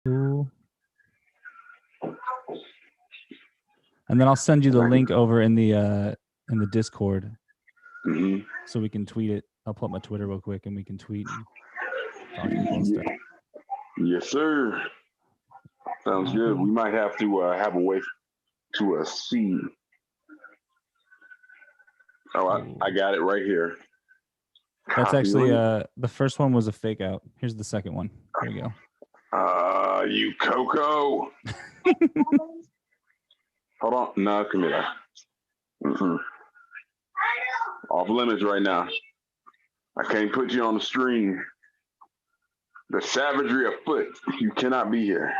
Cool. And then I'll send you the link over in the Discord, so we can tweet it. I'll pull up my Twitter real quick, and we can tweet and talk and post it. Yes, sir. Sounds good. We might have to have a way to see. Oh, I got it right here. That's actually the first one was a fake out. Here's the second one. There you go. You Coco. Hold on. No, come here. Off limits right now. I can't put you on the screen. The savagery afoot. You cannot be here.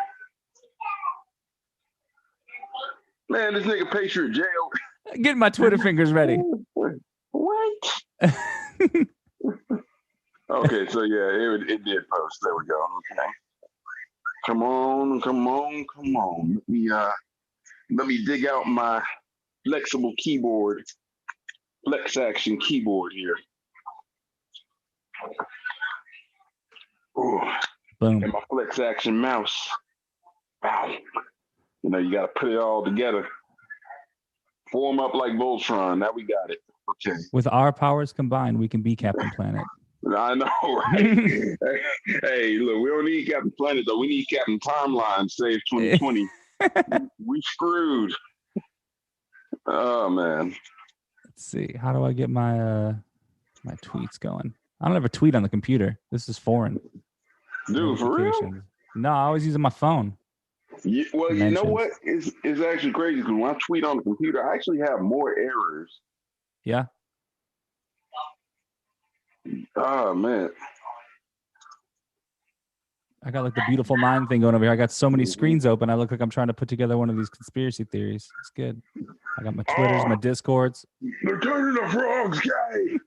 Man, this nigga Patriot jail. Getting my Twitter fingers ready. What? Okay, so yeah, it did post. There we go. Okay. Come on. Let me dig out my flexible keyboard, flex action keyboard here. Ooh. Boom. And my flex action mouse. Wow. You know, you got to put it all together. Form up like Voltron. Now we got it. Okay. With our powers combined, we can be Captain Planet. I know, right? Hey, look, we don't need Captain Planet, though. We need Captain Timeline, save 2020. We screwed. Oh, man. Let's see. How do I get my my tweets going? I don't have a tweet on the computer. This is foreign. Dude, for real? No, I always using my phone. Yeah, well, you know what? It's actually crazy because when I tweet on the computer, I actually have more errors. Yeah. Oh, man. I got like the beautiful mind thing going over here. I got so many screens open. I look like I'm trying to put together one of these conspiracy theories. It's good. I got my Twitters, my Discords. They're turning the frogs gay.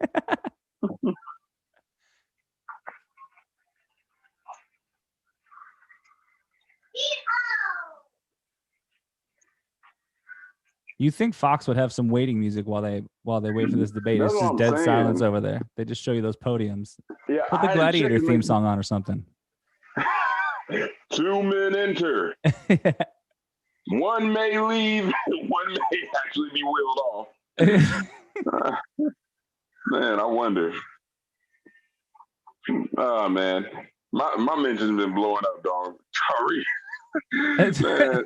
You think Fox would have some waiting music while they wait for this debate? It's just dead silence over there. They just show you those podiums. Yeah, put the Gladiator theme song on or something. 2 men enter. One may leave. One may actually be wheeled off. Man, I wonder. Oh, man. My mention's been blowing up, dog. Sorry. Man.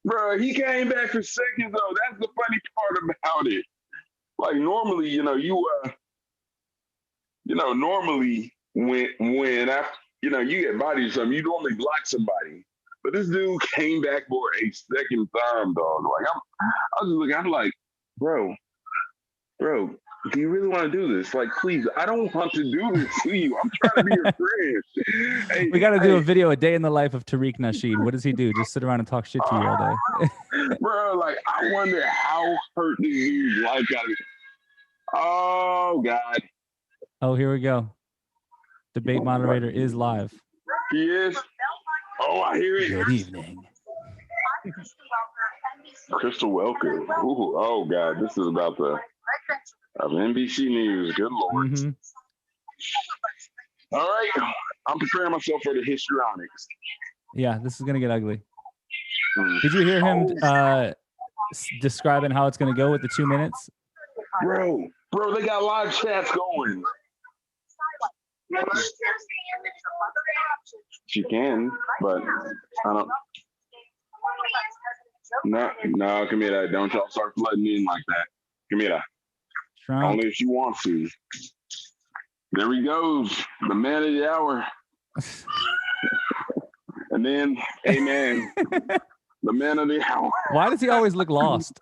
Bro, he came back for seconds, though. That's the funny part about it. Like, normally, normally when after, you get bodied or something, you normally block somebody. But this dude came back for a second time, dog. Like, I was just looking, I'm like, bro, do you really want to do this? Like, please, I don't want to do this to you. I'm trying to be your friend. Hey, we got to do a video, a day in the life of Tariq Nasheed. What does he do? Just sit around and talk shit to you all day. Bro, like, I wonder how hurt this dude's life got to be. Oh, God. Oh, here we go. Debate moderator is live. He is? Oh, I hear it. Good evening. Crystal Welker. Ooh, oh, God. This is about the of NBC News. Good Lord. Mm-hmm. All right. I'm preparing myself for the histrionics. Yeah, this is going to get ugly. Did you hear him describing how it's going to go with the 2 minutes? Bro, they got live chats going. She can, but I don't. No, come here. Don't y'all start flooding in like that. Come here. Trump. Only if she wants to. There he goes, the man of the hour. And then, amen, the man of the hour. Why does he always look lost?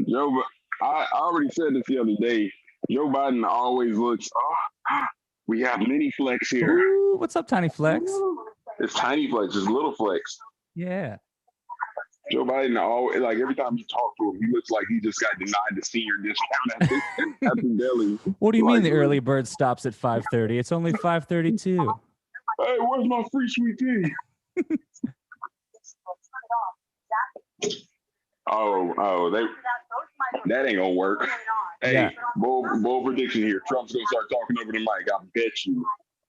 Joe, I already said this the other day. Joe Biden always looks, we have mini flex here. Ooh, what's up, Tiny Flex? It's Tiny Flex, it's Little Flex. Yeah. Joe Biden always, like, every time you talk to him, he looks like he just got denied the senior discount at the deli. What do you mean the early bird stops at 5:30? It's only 5:32. Hey, where's my free sweet tea? that ain't gonna work. Hey, yeah. Bold prediction here. Trump's gonna start talking over the mic. I bet you.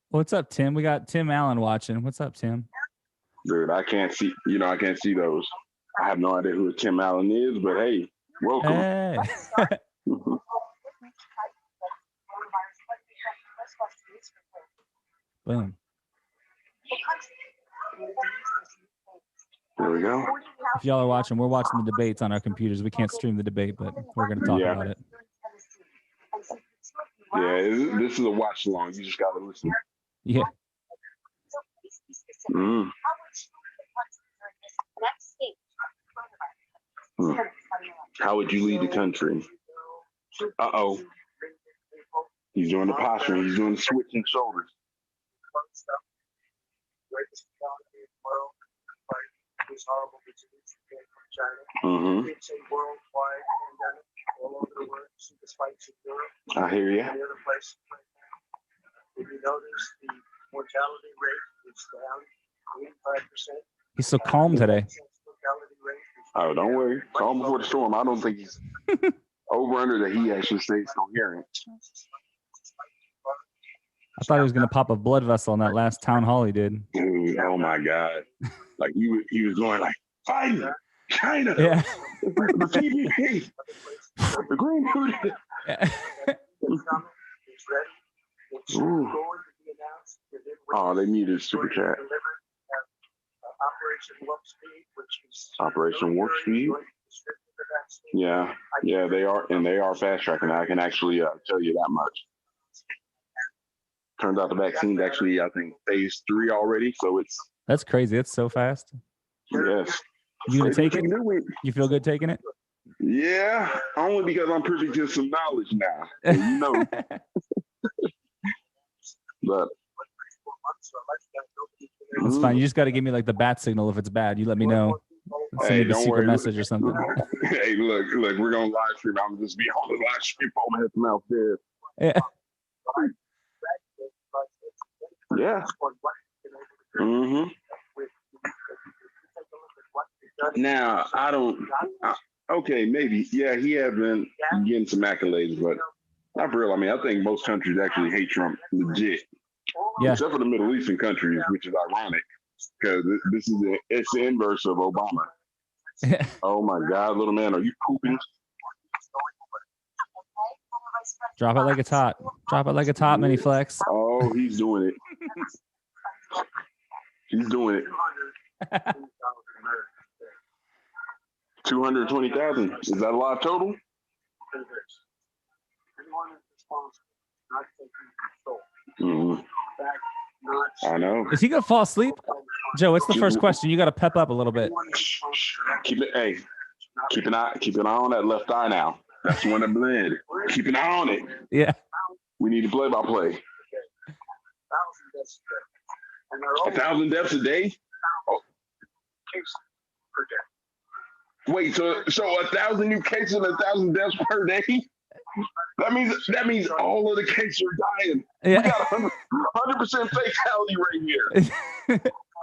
What's up, Tim? We got Tim Allen watching. What's up, Tim? Dude, I can't see. I can't see those. I have no idea who Tim Allen is, but hey, welcome. Hey. Boom. There we go. If y'all are watching, we're watching the debates on our computers. We can't stream the debate, but we're going to talk about it. Yeah, this is a watch along. You just got to listen. Yeah. Mm. How would you lead the country? Uh-oh. He's doing the posturing. He's doing the switching shoulders. Mm-hmm. I hear you. He's so calm today. Oh, don't worry. Calm before the storm. I don't think he's over under that he actually stays coherent. I thought he was going to pop a blood vessel in that last town hall he did. Dude, oh my God. Like he was going like, Biden, China, Yeah. the TPP, the Green Food. Oh, they muted Super Chat. Operation Warp Speed. Yeah, they are, and they are fast tracking. I can actually tell you that much. Turns out the vaccine's actually, I think, phase 3 already. So that's crazy. It's so fast. Yes. You gonna take it? You feel good taking it? Yeah, only because I'm privy to some knowledge now. But it's fine. You just got to give me like the bat signal if it's bad. You let me know. Send me the secret message or something. Hey, look, we're gonna live stream. I'm just be on the live stream over at the mouth there. Yeah. Yeah. Mm-hmm. Now okay, maybe. Yeah, he has been getting some accolades, but not for real. I mean, I think most countries actually hate Trump legit. Yeah. Except for the Middle Eastern countries, which is ironic because it's the inverse of Obama. Oh my God, little man, are you pooping? Drop it like it's hot. Drop it like it's hot, Mini Flex. Oh, he's doing it. He's doing it. 220,000. Is that a live total? Mm-hmm. I know. Is he gonna fall asleep? Joe, it's the first question. You got to pep up a little bit. Keep an eye on that left eye now. That's the one that bled. Keep an eye on it. Yeah. We need to play-by-play. 1,000 deaths a day? Oh. Wait, so 1,000 new cases and 1,000 deaths per day? That means all of the cases are dying. Yeah. We got 100% fatality rate here.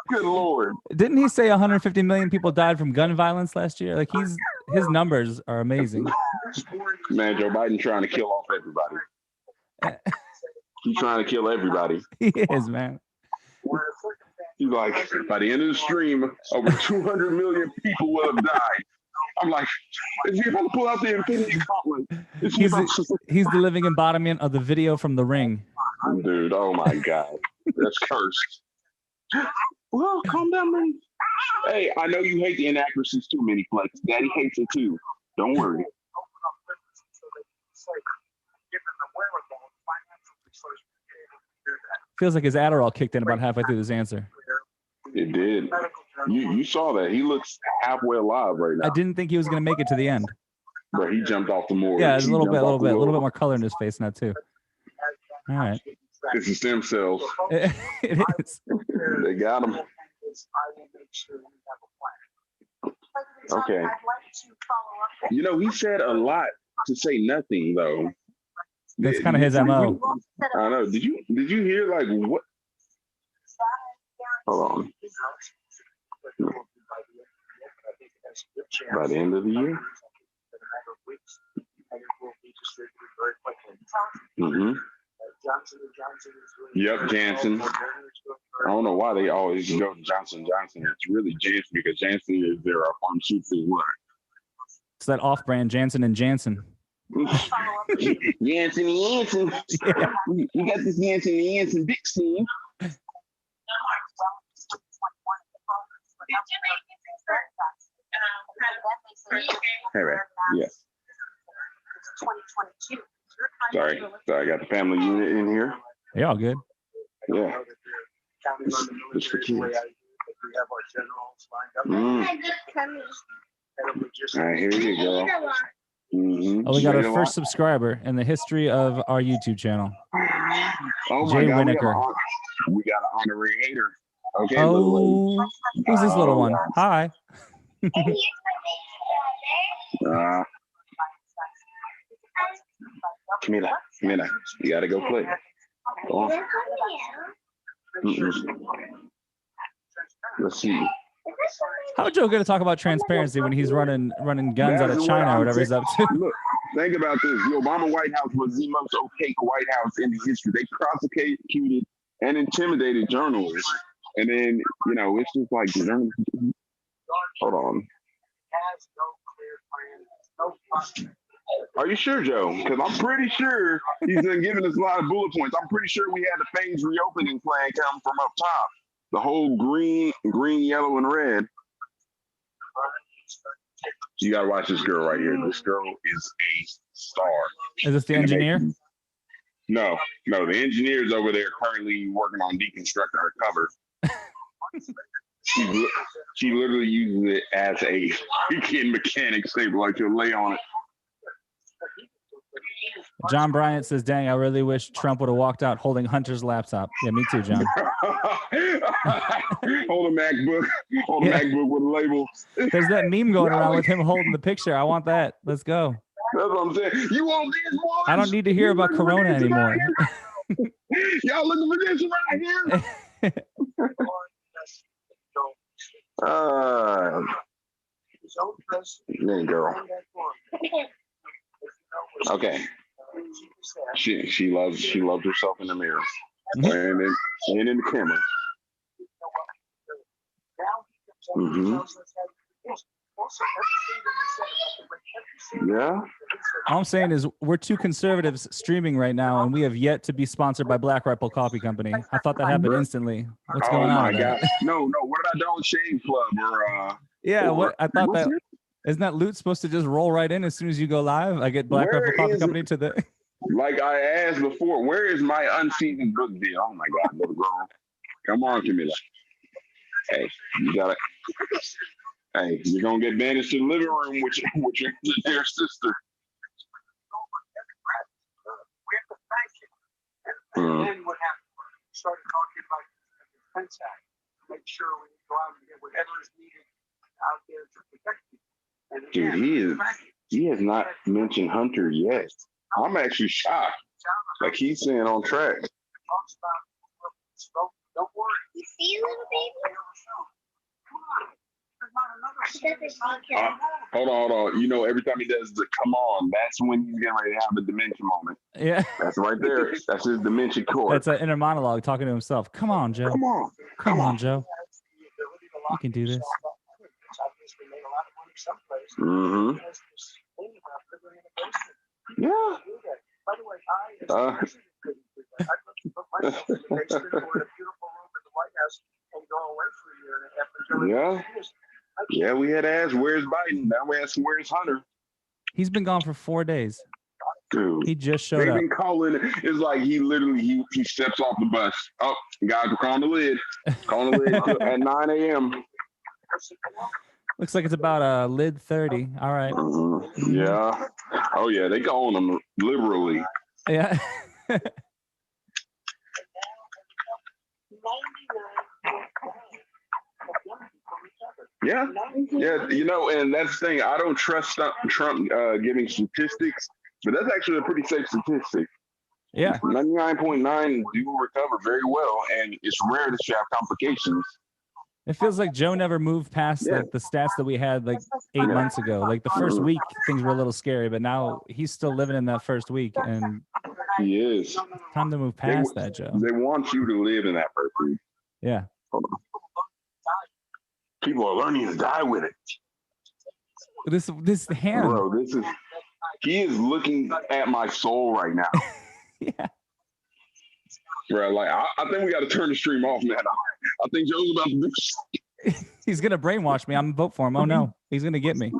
Good Lord. Didn't he say 150 million people died from gun violence last year? Like his numbers are amazing. Man, Joe Biden trying to kill off everybody. He's trying to kill everybody. He is, man. He's like, by the end of the stream, over 200 million people will have died. I'm like, is he about to pull out the Infinity Gauntlet? He's the living embodiment of the video from The Ring. Dude, oh my God. That's cursed. Well, calm down, man. Hey, I know you hate the inaccuracies too, Mini Flex. Daddy hates it too. Don't worry. Feels like his Adderall kicked in about halfway through this answer. It did. You saw that. He looks halfway alive right now. I didn't think he was going to make it to the end. But he jumped off the morgue. Yeah, a little bit more color in his face now too. All right. It's the stem cells. It is. They got him. Okay. He said a lot to say nothing though. That's kind of his MO. I know. Did you hear like what? Hold on. By the end of the year? Mm-hmm. Yep, Janssen. I don't know why they always go to Johnson Johnson. It's really Janssen because Janssen is their pharmaceutical one. It's that off-brand Janssen and Janssen. Janssen and Janssen. Yeah. You got this Janssen and Janssen vaccine. Hey, Ray. Yes. Sorry, I got the family unit in here. They all good. Yeah. It's for kids. All right, here you go. Mm-hmm. Oh, we got our first subscriber in the history of our YouTube channel. Oh my Jay God, Winokur. we got an honorary hater. Okay. Oh, who's this little one? Hi. Camila, you gotta go play. Go on. Let's see. How Joe going to talk about transparency when he's running guns out of China or whatever he's up to? Look, think about this. The Obama White House was the most opaque White House in history. They prosecuted and intimidated journalists. And then, it's just like journalists. Hold on. Are you sure, Joe? Because I'm pretty sure he's been giving us a lot of bullet points. I'm pretty sure we had the FaZe reopening plan come from up top. The whole green, yellow, and red. You gotta watch this girl right here. This girl is a star. Is this the engineer? No. The engineer's over there currently working on deconstructing her cover. She literally uses it as a freaking mechanic saber, like she'll lay on it. John Bryant says, dang, I really wish Trump would have walked out holding Hunter's laptop. Yeah, me too, John. Hold a MacBook with a label. There's that meme going around with him holding the picture. I want that. Let's go. That's what I'm saying. You want this one? I don't need to hear about Corona anymore. Y'all looking for this right here? There you go. Okay. She loves herself in the mirror. And in the camera. Mm-hmm. Yeah. All I'm saying is we're two conservatives streaming right now, and we have yet to be sponsored by Black Rifle Coffee Company. I thought that happened instantly. What's going on? Oh my God. No. What about Don't Shave Club or Yeah, what I thought that isn't that loot supposed to just roll right in as soon as you go live? I get Black Rifle Coffee Company to the like I asked before, where is my unseasoned book deal? Oh my God, little girl. Come on, Camila. Hey, you gotta hey, you're gonna get banished to the living room with your engineer sister. And then what happened? We started talking about the Defense Act to make sure when you go out and get whatever is needed out there to protect you. Dude, he has not mentioned Hunter yet. I'm actually shocked. Like he's saying on track. Don't worry. You see, little baby? Hold on. Every time he does the come on, that's when he's getting ready to have a dementia moment. Yeah. That's right there. That's his dementia chord. That's an inner monologue talking to himself. Come on, Joe. Come on, Joe. You can do this. Mm-hmm. Yeah. Yeah, we had asked, where's Biden? Now we're asking, where's Hunter? He's been gone for 4 days. Dude. He just showed They've up. been calling. It's like he steps off the bus. Oh, guys, we're calling the lid. Calling the lid at 9 a.m. Looks like it's about lid 30. All right. Mm-hmm. Yeah. Oh, yeah. They calling them liberally. Yeah. Yeah. And that's the thing. I don't trust Trump giving statistics, but that's actually a pretty safe statistic. Yeah. 99.9 do recover very well, and it's rare that you have complications. It feels like Joe never moved past like the stats that we had like 8 months ago. Like the first week, things were a little scary, but now he's still living in that first week, and he is. Time to move past that, Joe. They want you to live in that first week. Yeah. People are learning to die with it. This hand. Bro, he is looking at my soul right now. Yeah. Bro, like, I think we got to turn the stream off, man. I think Joe's about to do He's going to brainwash me. I'm going to vote for him. Oh, no. He's going to get me.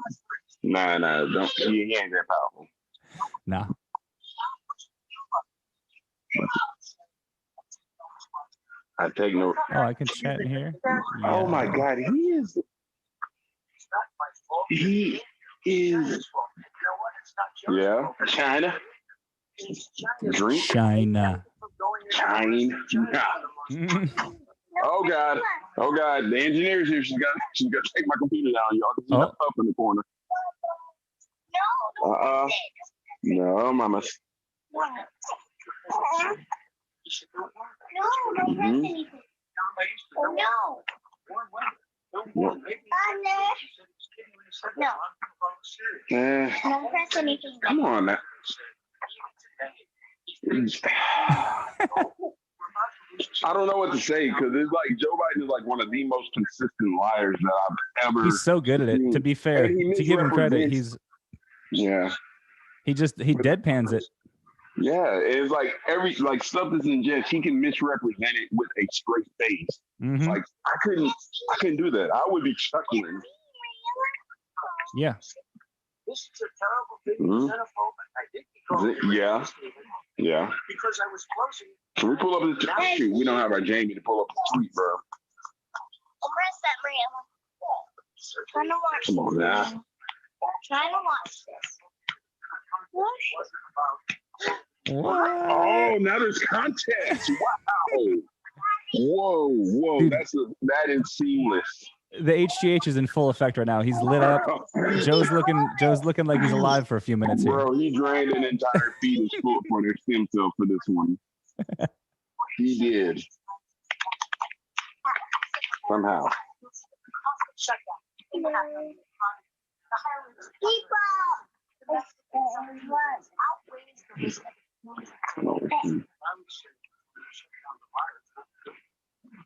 Nah, don't. He ain't that powerful. Nah. I take no. Oh, I can chat in here. Oh my God, he is. Yeah, China. Drink. China. China. Oh God. The engineer's here. She's got to take my computer down, y'all. She's up in the corner. No, mama. Don't press anything. Come on now. I don't know what to say because it's like Joe Biden is like one of the most consistent liars that I've ever. He's so good at it. To be fair, to give him credit, he deadpans it. Yeah, it's like stuff that's in jest, he can misrepresent it with a straight face. Mm-hmm. Like I couldn't do that. I would be chuckling. Yeah. This is a terrible thing. Yeah. Because I was closing. Can we pull up the shoot? We don't have our Jamie to pull up the tweet, bro. Press that real. Trying to watch. Come on now. Trying to watch this. What? Oh, now there's context. Wow. Whoa. Dude. That is seamless. The HGH is in full effect right now. He's lit up. Joe's looking like he's alive for a few minutes here. Bro, he drained an entire fetus full for their stem cell for this one. He did. Somehow.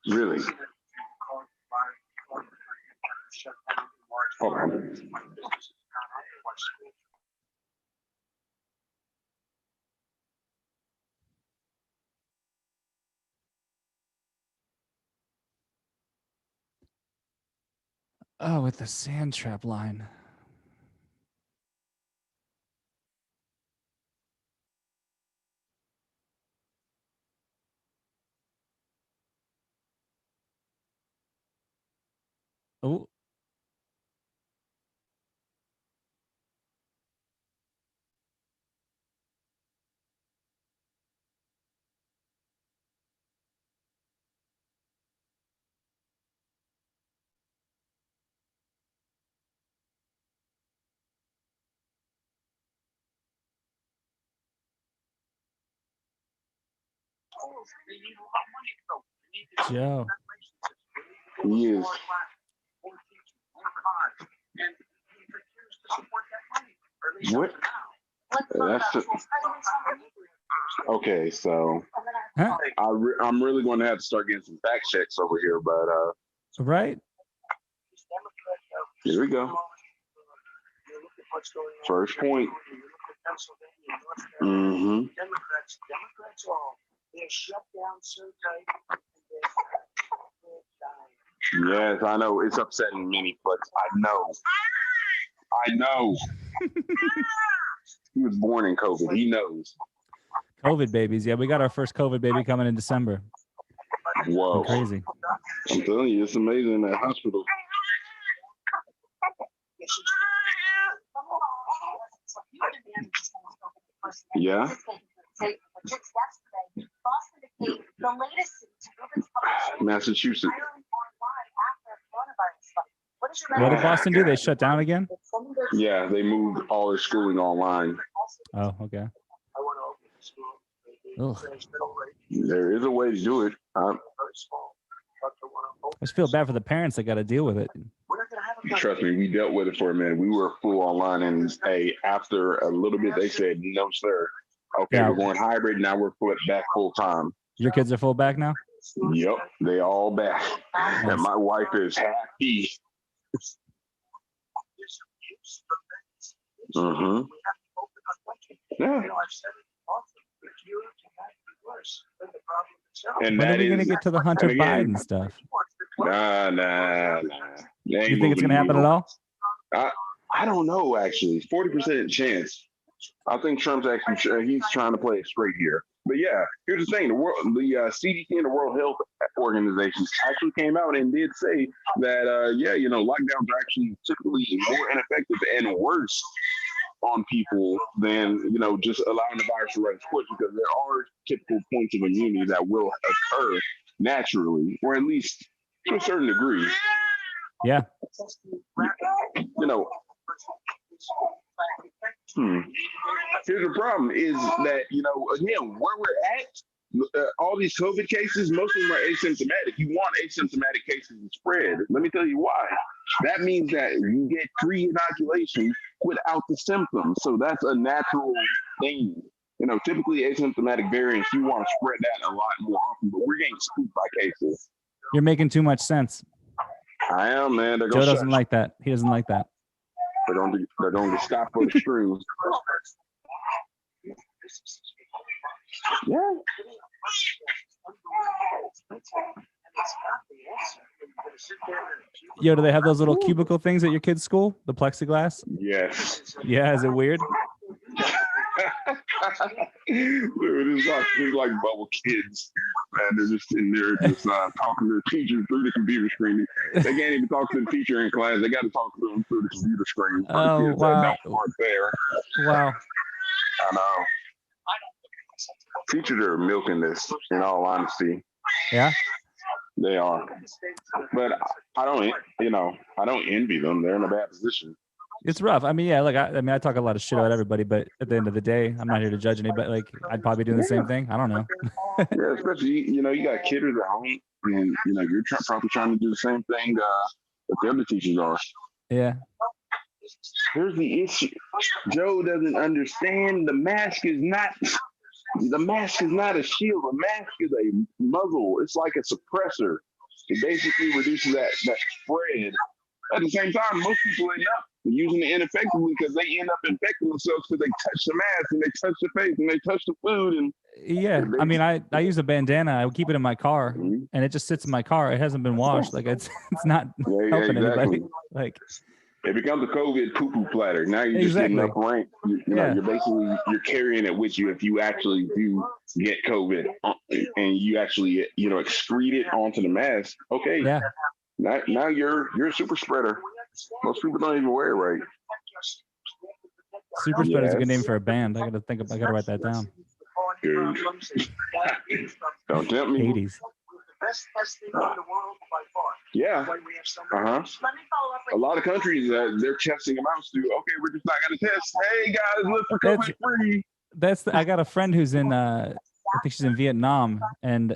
Really? Hold on. Oh, with the sand trap line. Oh. Joe. He is. What? Okay, so Huh? I'm really going to have to start getting some fact checks over here, but Right? here we go. First point. Mm-hmm. Democrats all. They're shut down so tight. Yes, I know. It's upsetting many, but I know. He was born in COVID. He knows. COVID babies. Yeah, we got our first COVID baby coming in December. Whoa. Crazy. I'm telling you, it's amazing in that hospital. Yeah. Massachusetts. What did Boston do? They shut down again? Yeah, they moved all their schooling online. Oh, okay. Ugh. There is a way to do it. I just feel bad for the parents that got to deal with it. Trust me, we dealt with it for a minute. We were full online, and after a little bit, they said, "No, sir. Okay, Yeah. we're going hybrid. Now we're back full time." Your kids are full back now? Yep, they all back. And my wife is happy. Mm-hmm. Yeah. And When are that we going to is, get to the Hunter and again, Biden stuff? Nah. You think it's going to happen at all? I don't know, actually. 40% chance. I think Trump's actually, he's trying to play it straight here. But yeah, here's the thing: the CDC and the World Health Organization actually came out and did say that, lockdowns are actually typically more ineffective and worse on people than, just allowing the virus to run its course, because there are typical points of immunity that will occur naturally, or at least to a certain degree. Yeah. Here's the problem is that, again, where we're at, all these COVID cases, most of them are asymptomatic. You want asymptomatic cases to spread. Let me tell you why. That means that you get 3 inoculations without the symptoms. So that's a natural thing. Typically asymptomatic variants, you want to spread that a lot more often, but we're getting spooked by cases. You're making too much sense. I am, man. Joe doesn't like that. He doesn't like that. They're going to stop for the streams. Yeah. Yo, do they have those little cubicle things at your kids' school? The plexiglass? Yes. Yeah, is it weird? Dude, it's like bubble kids, man. They're just in there talking to the teacher through the computer screen. They can't even talk to the teacher in class. They got to talk to them through the computer screen. Oh, wow. There. Wow. I know. Teachers are milking this, in all honesty. Yeah? They are. But I don't envy them. They're in a bad position. It's rough. I mean, yeah, I talk a lot of shit about everybody, but at the end of the day, I'm not here to judge anybody. I'd probably do the same thing. I don't know. Yeah, especially, you got kids at home, and, you're probably trying to do the same thing that the other teachers are. Yeah. Here's the issue. Joe doesn't understand the mask is not a shield. A mask is a muzzle. It's like a suppressor. It basically reduces that spread. At the same time, most people end up using it ineffectively because they end up infecting themselves because they touch the mask and they touch the face and they touch the food. And yeah, I mean, I use a bandana. I keep it in my car, and it just sits in my car. It hasn't been washed. It's not helping anybody. It becomes a COVID poo-poo platter. Now you're just getting up rank. You're carrying it with you if you actually do get COVID and you actually excrete it onto the mask. Okay. Yeah. Now you're a super spreader. Most people don't even wear it right. Super spreader is a good name for a band. I gotta write that down. Dude. Don't tempt me. 80s. Best testing in the world by far. Yeah. A lot of countries, they're testing amounts to, okay, we're just not going to test. Hey, guys, look for COVID free. I got a friend who's in, I think she's in Vietnam, and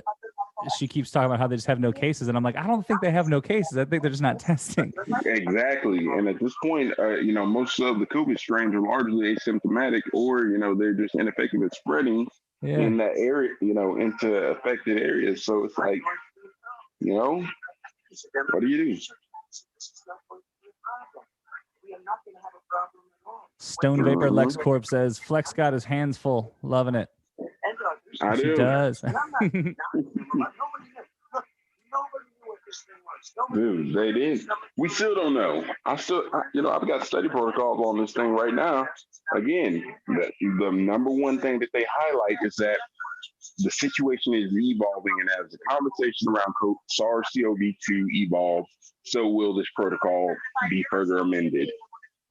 she keeps talking about how they just have no cases. And I'm like, I don't think they have no cases. I think they're just not testing. Exactly. And at this point, most of the COVID strains are largely asymptomatic, or, they're just ineffective at spreading. Yeah. In that area, into affected areas. So it's like, what do you do? Stone Vapor LexCorp says Flex got his hands full, loving it. I do. She does. Dude, they did. We still don't know. I've got study protocols on this thing right now. Again, the number one thing that they highlight is that the situation is evolving, and as the conversation around SARS-CoV-2 evolves, so will this protocol be further amended.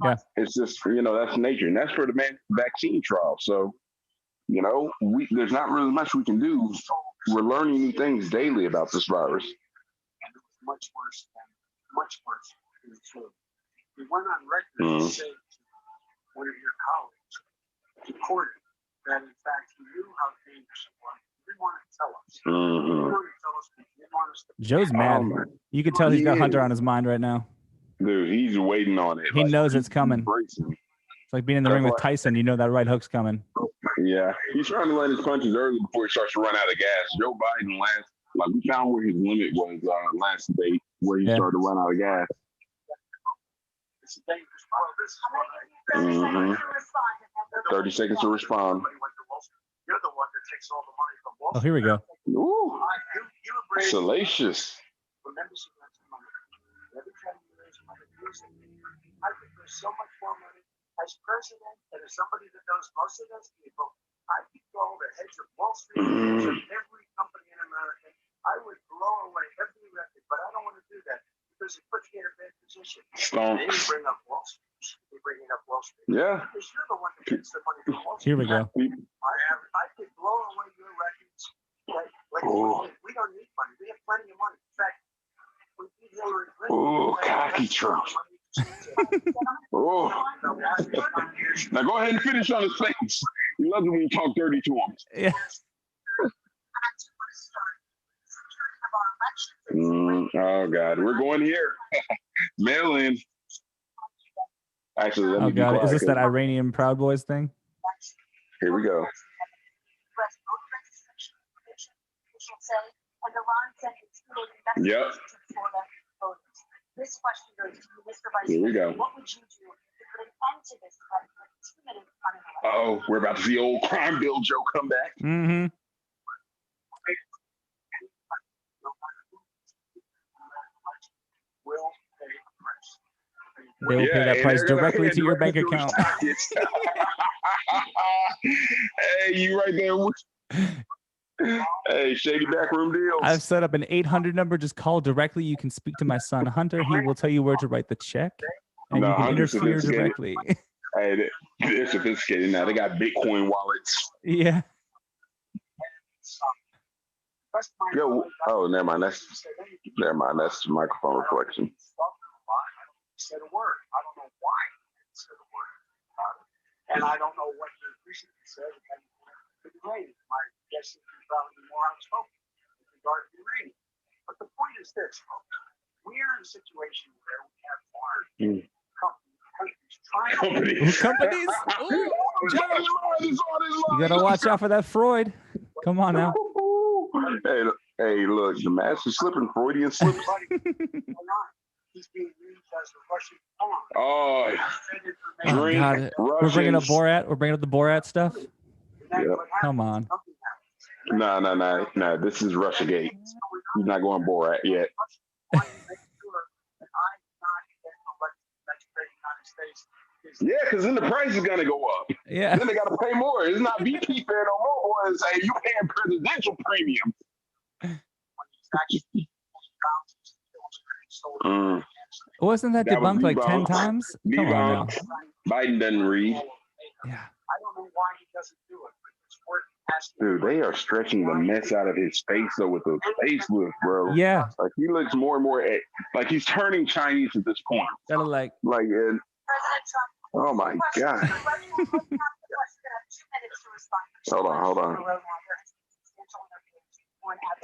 Yeah. It's just, that's nature, and that's for the vaccine trial. So, there's not really much we can do. We're learning new things daily about this virus. Much worse than the flu. We went on record and said to one of your colleagues, recorded, that in fact he knew how dangerous it was. He didn't want to tell us. He didn't want to tell us. He didn't want us to. Joe's mad. You can tell he's got Hunter on his mind right now. Dude, he's waiting on it. He knows it's coming. It's like being in the ring with Tyson. You know that right hook's coming. Yeah, he's trying to land his punches early before he starts to run out of gas. Joe Biden Like we found where his limit was last date, where he Yeah. started to run out of gas. It's a dangerous problem. 30 seconds to respond. You're the one that takes all the money from Wall Oh, Street. here we go. Ooh, You raise salacious. tremendous amounts of money. Every time you raise money, use it. I think there's so much more money. As president, and as somebody that knows most of those people, I could go the heads of Wall Street, heads of every company in America. I would blow away every record, but I don't want to do that because it puts me in a bad position. They Stonks. bring up Wall Street. They bring up Wall Street. Yeah. Because you're the one that gets the money from Wall Street. Here we go. I could blow away your records. Like we don't need money. We have plenty of money. In fact, we need Hillary Clinton. Oh, cocky Trump. Oh. Now go ahead and finish on his face. He loves it when you talk dirty to him. Yeah. Oh God, we're going here. Mail in. Actually, let me Oh be God, quiet, is this that 'cause- Iranian Proud Boys thing? Here we go. Yep. This question goes to you, Mr. Vice Here we go. President. What would you do to put an end to this threat of 2 minutes unemployment? Oh, we're about to see old crime bill Joe come back. Mm-hmm. Will pay the price. They will pay that and price they're gonna directly pay it to your bank directly to account. his pockets. Hey, you right there. Hey, shady backroom deals. I've set up an 800 number. Just call directly. You can speak to my son Hunter. He will tell you where to write the check, and No, you can Hunter's interfere sophisticated. directly. Hey, they're sophisticated now. They got Bitcoin wallets. Yeah. Yo, oh, never mind. That's microphone reflection. Said a word. I don't know why he said a word about it. And I don't know what he recently said. Could be rated. My guess is he's probably more outspoken with regard to uranium. But the point is this, folks. We are in a situation where we have foreign countries trying Company. Ooh, companies. Ooh, Joe. You gotta watch out for that Freud. Come on now. Hey, look, the mask is slipping. Freudian slips. He's being used as a Russian pawn. Oh, Oh, drink God. We're bringing up Russians. Borat. We're bringing up the Borat stuff. Yep. Come on. No. This is Russiagate. He's not going Borat yet. Yeah, because then the price is gonna go up. Yeah. Then they gotta pay more. It's not VP fare no more, boys. Hey, you paying presidential premium. Wasn't that That was debunked like 10 debunked. times? Come on now. Biden doesn't read. Yeah. I don't know why he doesn't do it, but it's worth asking. Dude, they are stretching the mess out of his face though with those facelifts, bro. Yeah. Like he looks more and more like he's turning Chinese at this point. Gotta like. Like, President Trump. oh my God. Hold on.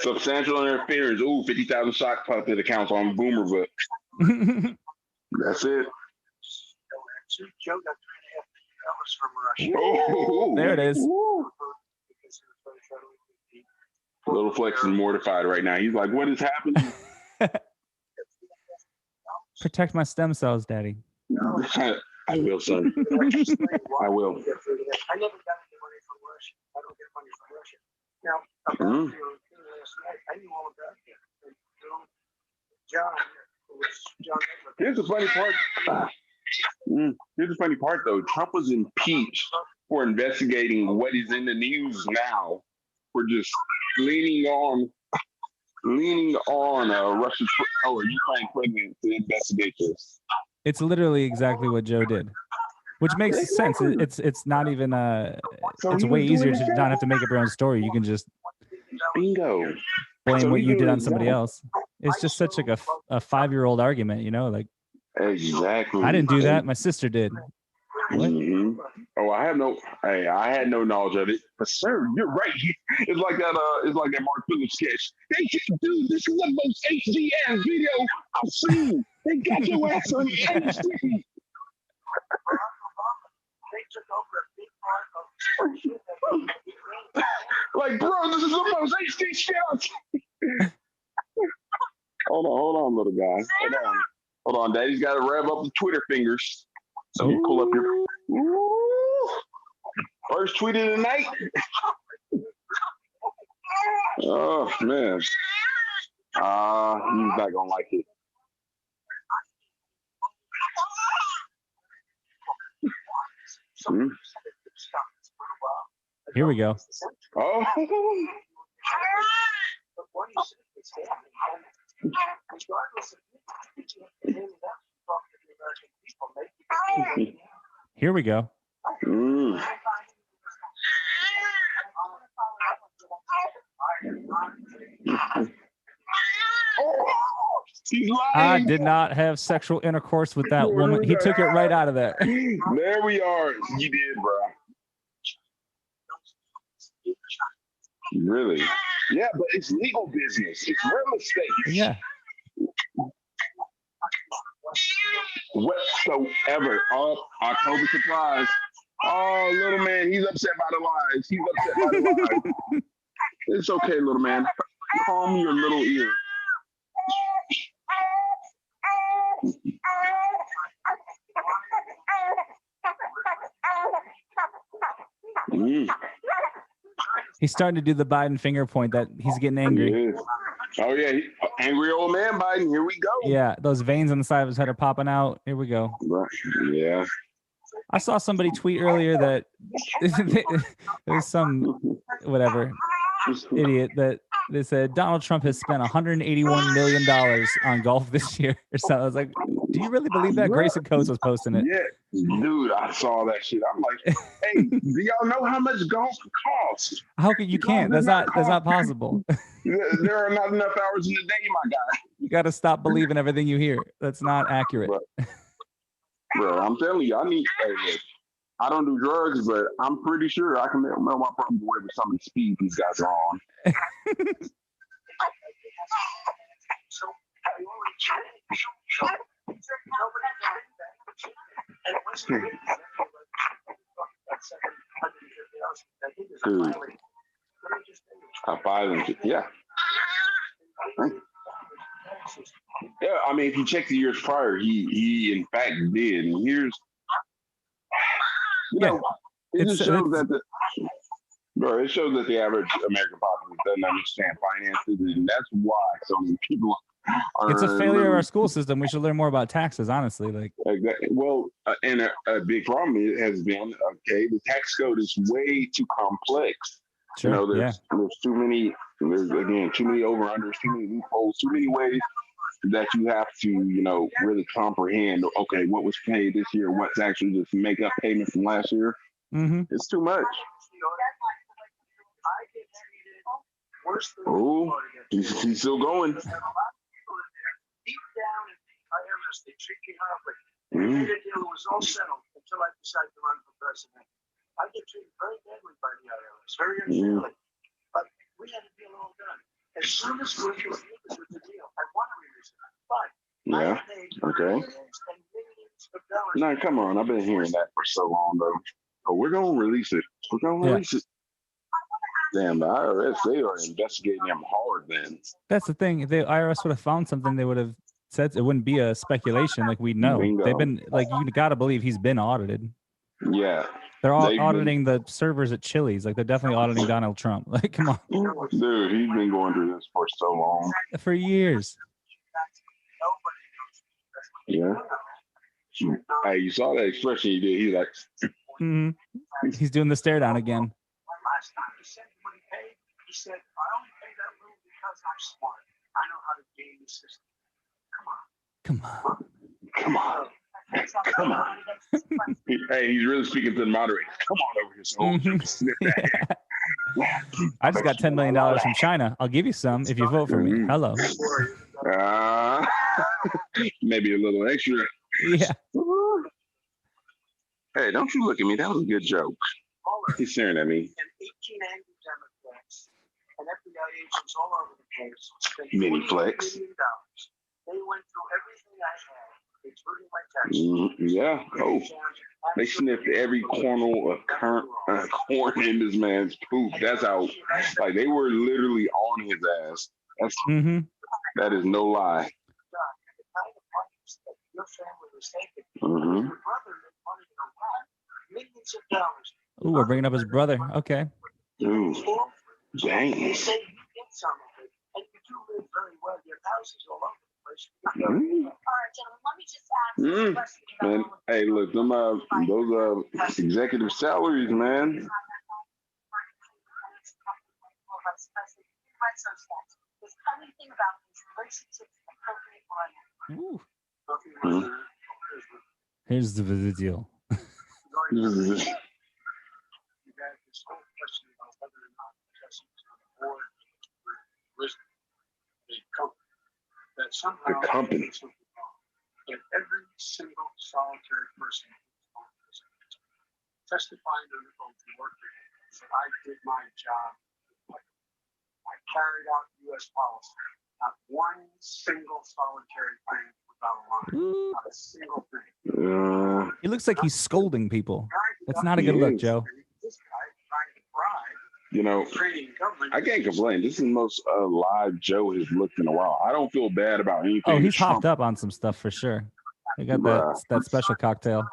Substantial interference. Ooh, 50,000 shock puppet accounts on Boomer book. That's it. Joe got $3.5 million from Russia. Oh, There it is. Little Flex is mortified right now. He's like, what is happening? Protect my stem cells, Daddy. I will, son. I will. I never got any money from Russia. I don't get money from Russia. Now, about Mhm. your thing last night, I knew all about it. And, John, who was John Edward, Here's the funny part. Here's the funny part, though. Trump was impeached for investigating what is in the news now. We're just leaning on Russia's or Ukraine president to investigate this. It's literally exactly what Joe did, which makes sense. It's not even So it's he way was easier doing to not have to make up your own story. You can just Bingo. blame So what he you did knew on somebody exactly. else. It's just such like a 5-year-old argument, you know, like Exactly. I didn't do that. My sister did. What? Mhm. Oh, I had no knowledge of it. But sir, you're right. It's like that Mark Phillips sketch. They can't do this is the most HD ass video I've seen. They got your ass on HD. they took over a big part of Like, bro, this is the most HD shit I've seen. Hold on, Daddy's got to rev up the Twitter fingers. So you pull up your first tweet of the night. Oh man, he's not gonna like it. Here we go. Oh. Here we go. I did not have sexual intercourse with that woman. He took it right out of there. There we are. You did, bro. Really? Yeah, but it's legal business. It's real estate. Yeah. Whatsoever. Oh, October surprise. Oh, little man, he's upset by the lies. He's upset by the lies. It's okay, little man. Calm your little ear. He's starting to do the Biden finger point that he's getting angry. Oh yeah, angry old man Biden. Here we go. Yeah, those veins on the side of his head are popping out. Here we go. Yeah. I saw somebody tweet earlier that there's some whatever idiot that they said Donald Trump has spent $181 million on golf this year or something. I was like, do you really believe that? Grayson Coates was posting it. Yeah, dude, I saw that shit. I'm like, hey, do y'all know how much golf costs? How could you can't? That's not possible. There are not enough hours in the day, my guy. You got to stop believing everything you hear. That's not accurate. Bro, I'm telling you, I don't do drugs, but I'm pretty sure I can mail my problems away with some of the speed these guys are on. Dude, yeah. Yeah, I mean, if you check the years prior, he in fact did. And here's, it shows that the average American populace doesn't understand finances, and that's why so many people are. It's a failure of our school system. We should learn more about taxes, honestly. Like, exactly. Well, and a big problem has been the tax code is way too complex. Sure, there's too many. There's too many over-unders, too many loopholes, too many ways that you have to, really comprehend. Okay, what was paid this year? What's actually just make up payment from last year? Mm-hmm. It's too much. Oh, he's still going. Deep down in the IRS, they treat you horribly. They made a deal, it was all settled until I decided to run for president. I get treated very badly by the IRS, very unfairly. But we had a deal all done. As soon as we were with the deal, I want to release it. But I paid millions and millions of dollars. No, come on. I've been hearing that for so long, though. But we're going to release it. We're going to release it. Damn, the IRS, they are investigating them hard then. That's the thing. If the IRS would have found something, they would have said it wouldn't be a speculation. Like, we know. Bingo. They've been, like, you got to believe he's been audited. Yeah. They're all auditing the servers at Chili's. Like, they're definitely auditing Donald Trump. Like, come on. Dude, he's been going through this for so long. For years. Yeah. Hey, you saw that expression he did. He's like, he's doing the stare down again. Last time he said what he paid, he said, I only pay that little because I'm smart. I know how to game the system. Come on. Hey, he's really speaking to the moderator. Come on over here, so sniff that. I just got $10 million from China. I'll give you some if you vote for me. Hello. Maybe a little extra. Yeah. Hey, don't you look at me. That was a good joke. He's staring at me. And 18 angry Democrats and FBI agents all over the place. Mini flex. They went through everything I had, including my taxes. Yeah. Oh, they sniffed every corner of corn in this man's poop. That's how, like, they were literally on his ass. That's, that is no lie. family was taken. Mm-hmm. Your brother made money in Iraq, millions of dollars. Ooh, we're bringing up his brother. Okay. Ooh, They dang. say you get some of it, and you do live very well. Your house is all over the place. Mm. All right, gentlemen, let me just ask you Mm. a question about Man, all of hey, look, them those executive salaries, man. Does anything about these relationships appropriate or not? Ooh. Mm. Here's the video. You got this whole question about whether or not Jesse's on the board with a company that somehow The company. did something wrong. And every single solitary person who's on this testifying under oath to work for him said, I did my job. I carried out U.S. policy. Not one single solitary thing without a line. Ooh. Not a single thing. He looks like he's scolding people. That's not a He good look, is. Joe. This guy trying to bribe You know, Ukrainian government. I can't complain. This is the most live Joe has looked in a while. I don't feel bad about anything. Oh, he's Trump. hopped up on some stuff for sure. They got Bruh. that special cocktail.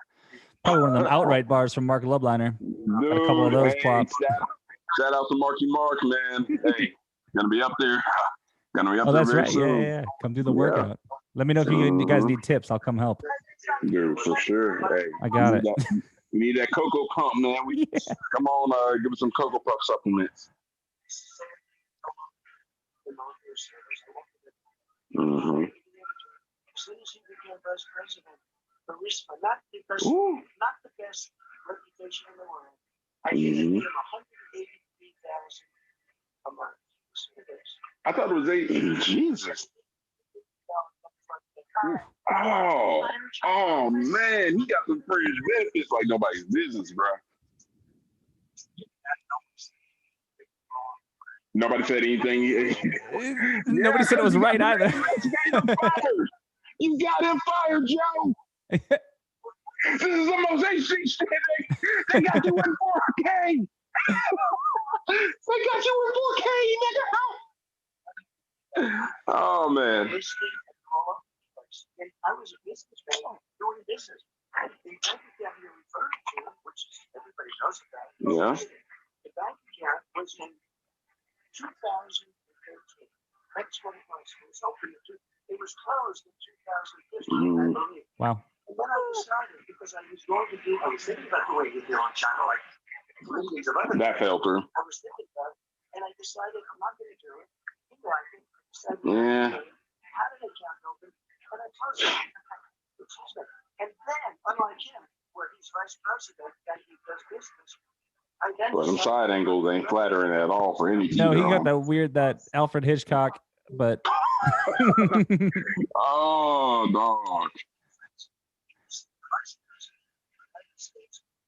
Probably one of them outright bars from Mark Lubliner. Dude, a couple of those hey, plops. Shout out to Marky Mark, man. Hey, gonna be up there. Gonna be up Oh, there that's very right. soon. Yeah. Come do the Yeah. workout. Let me know if you guys Mhm. need tips. I'll come help. Dude, for sure. Hey, I got it. We need that cocoa pump, man. Come on, give us some cocoa puff supplements. Mm-hmm. As soon as he became vice president, Burisma, not because Ooh. not the best reputation in the world, I Mhm. gave him $183,000 a month. Listen to this. I thought it was Jesus. Oh man, he got some fringe benefits like nobody's business, bro. Nobody said anything. Nobody said it was right either. You got him fired, Joe. This is the most AC shit. They got you in 4K. They got you in 4K, nigga. Oh man. And I was a businessman doing business. And the bank account you're referring to, which everybody knows about, Yeah. the bank account was in 2013. That's when it was. It was open. It was closed in 2015, I believe. Wow. And then I decided, because I was going to do, I was thinking about doing it here on China, like millions of other That fell through. I was thinking about it, and I decided I'm not going to do it. Anyway, I decided Yeah. how did I count open? And I closed it. And then, unlike him, where he's vice president and he does business, I then But them decided- side angles ain't flattering at all for any No, he girl. got that Alfred Hitchcock, but Oh, dog.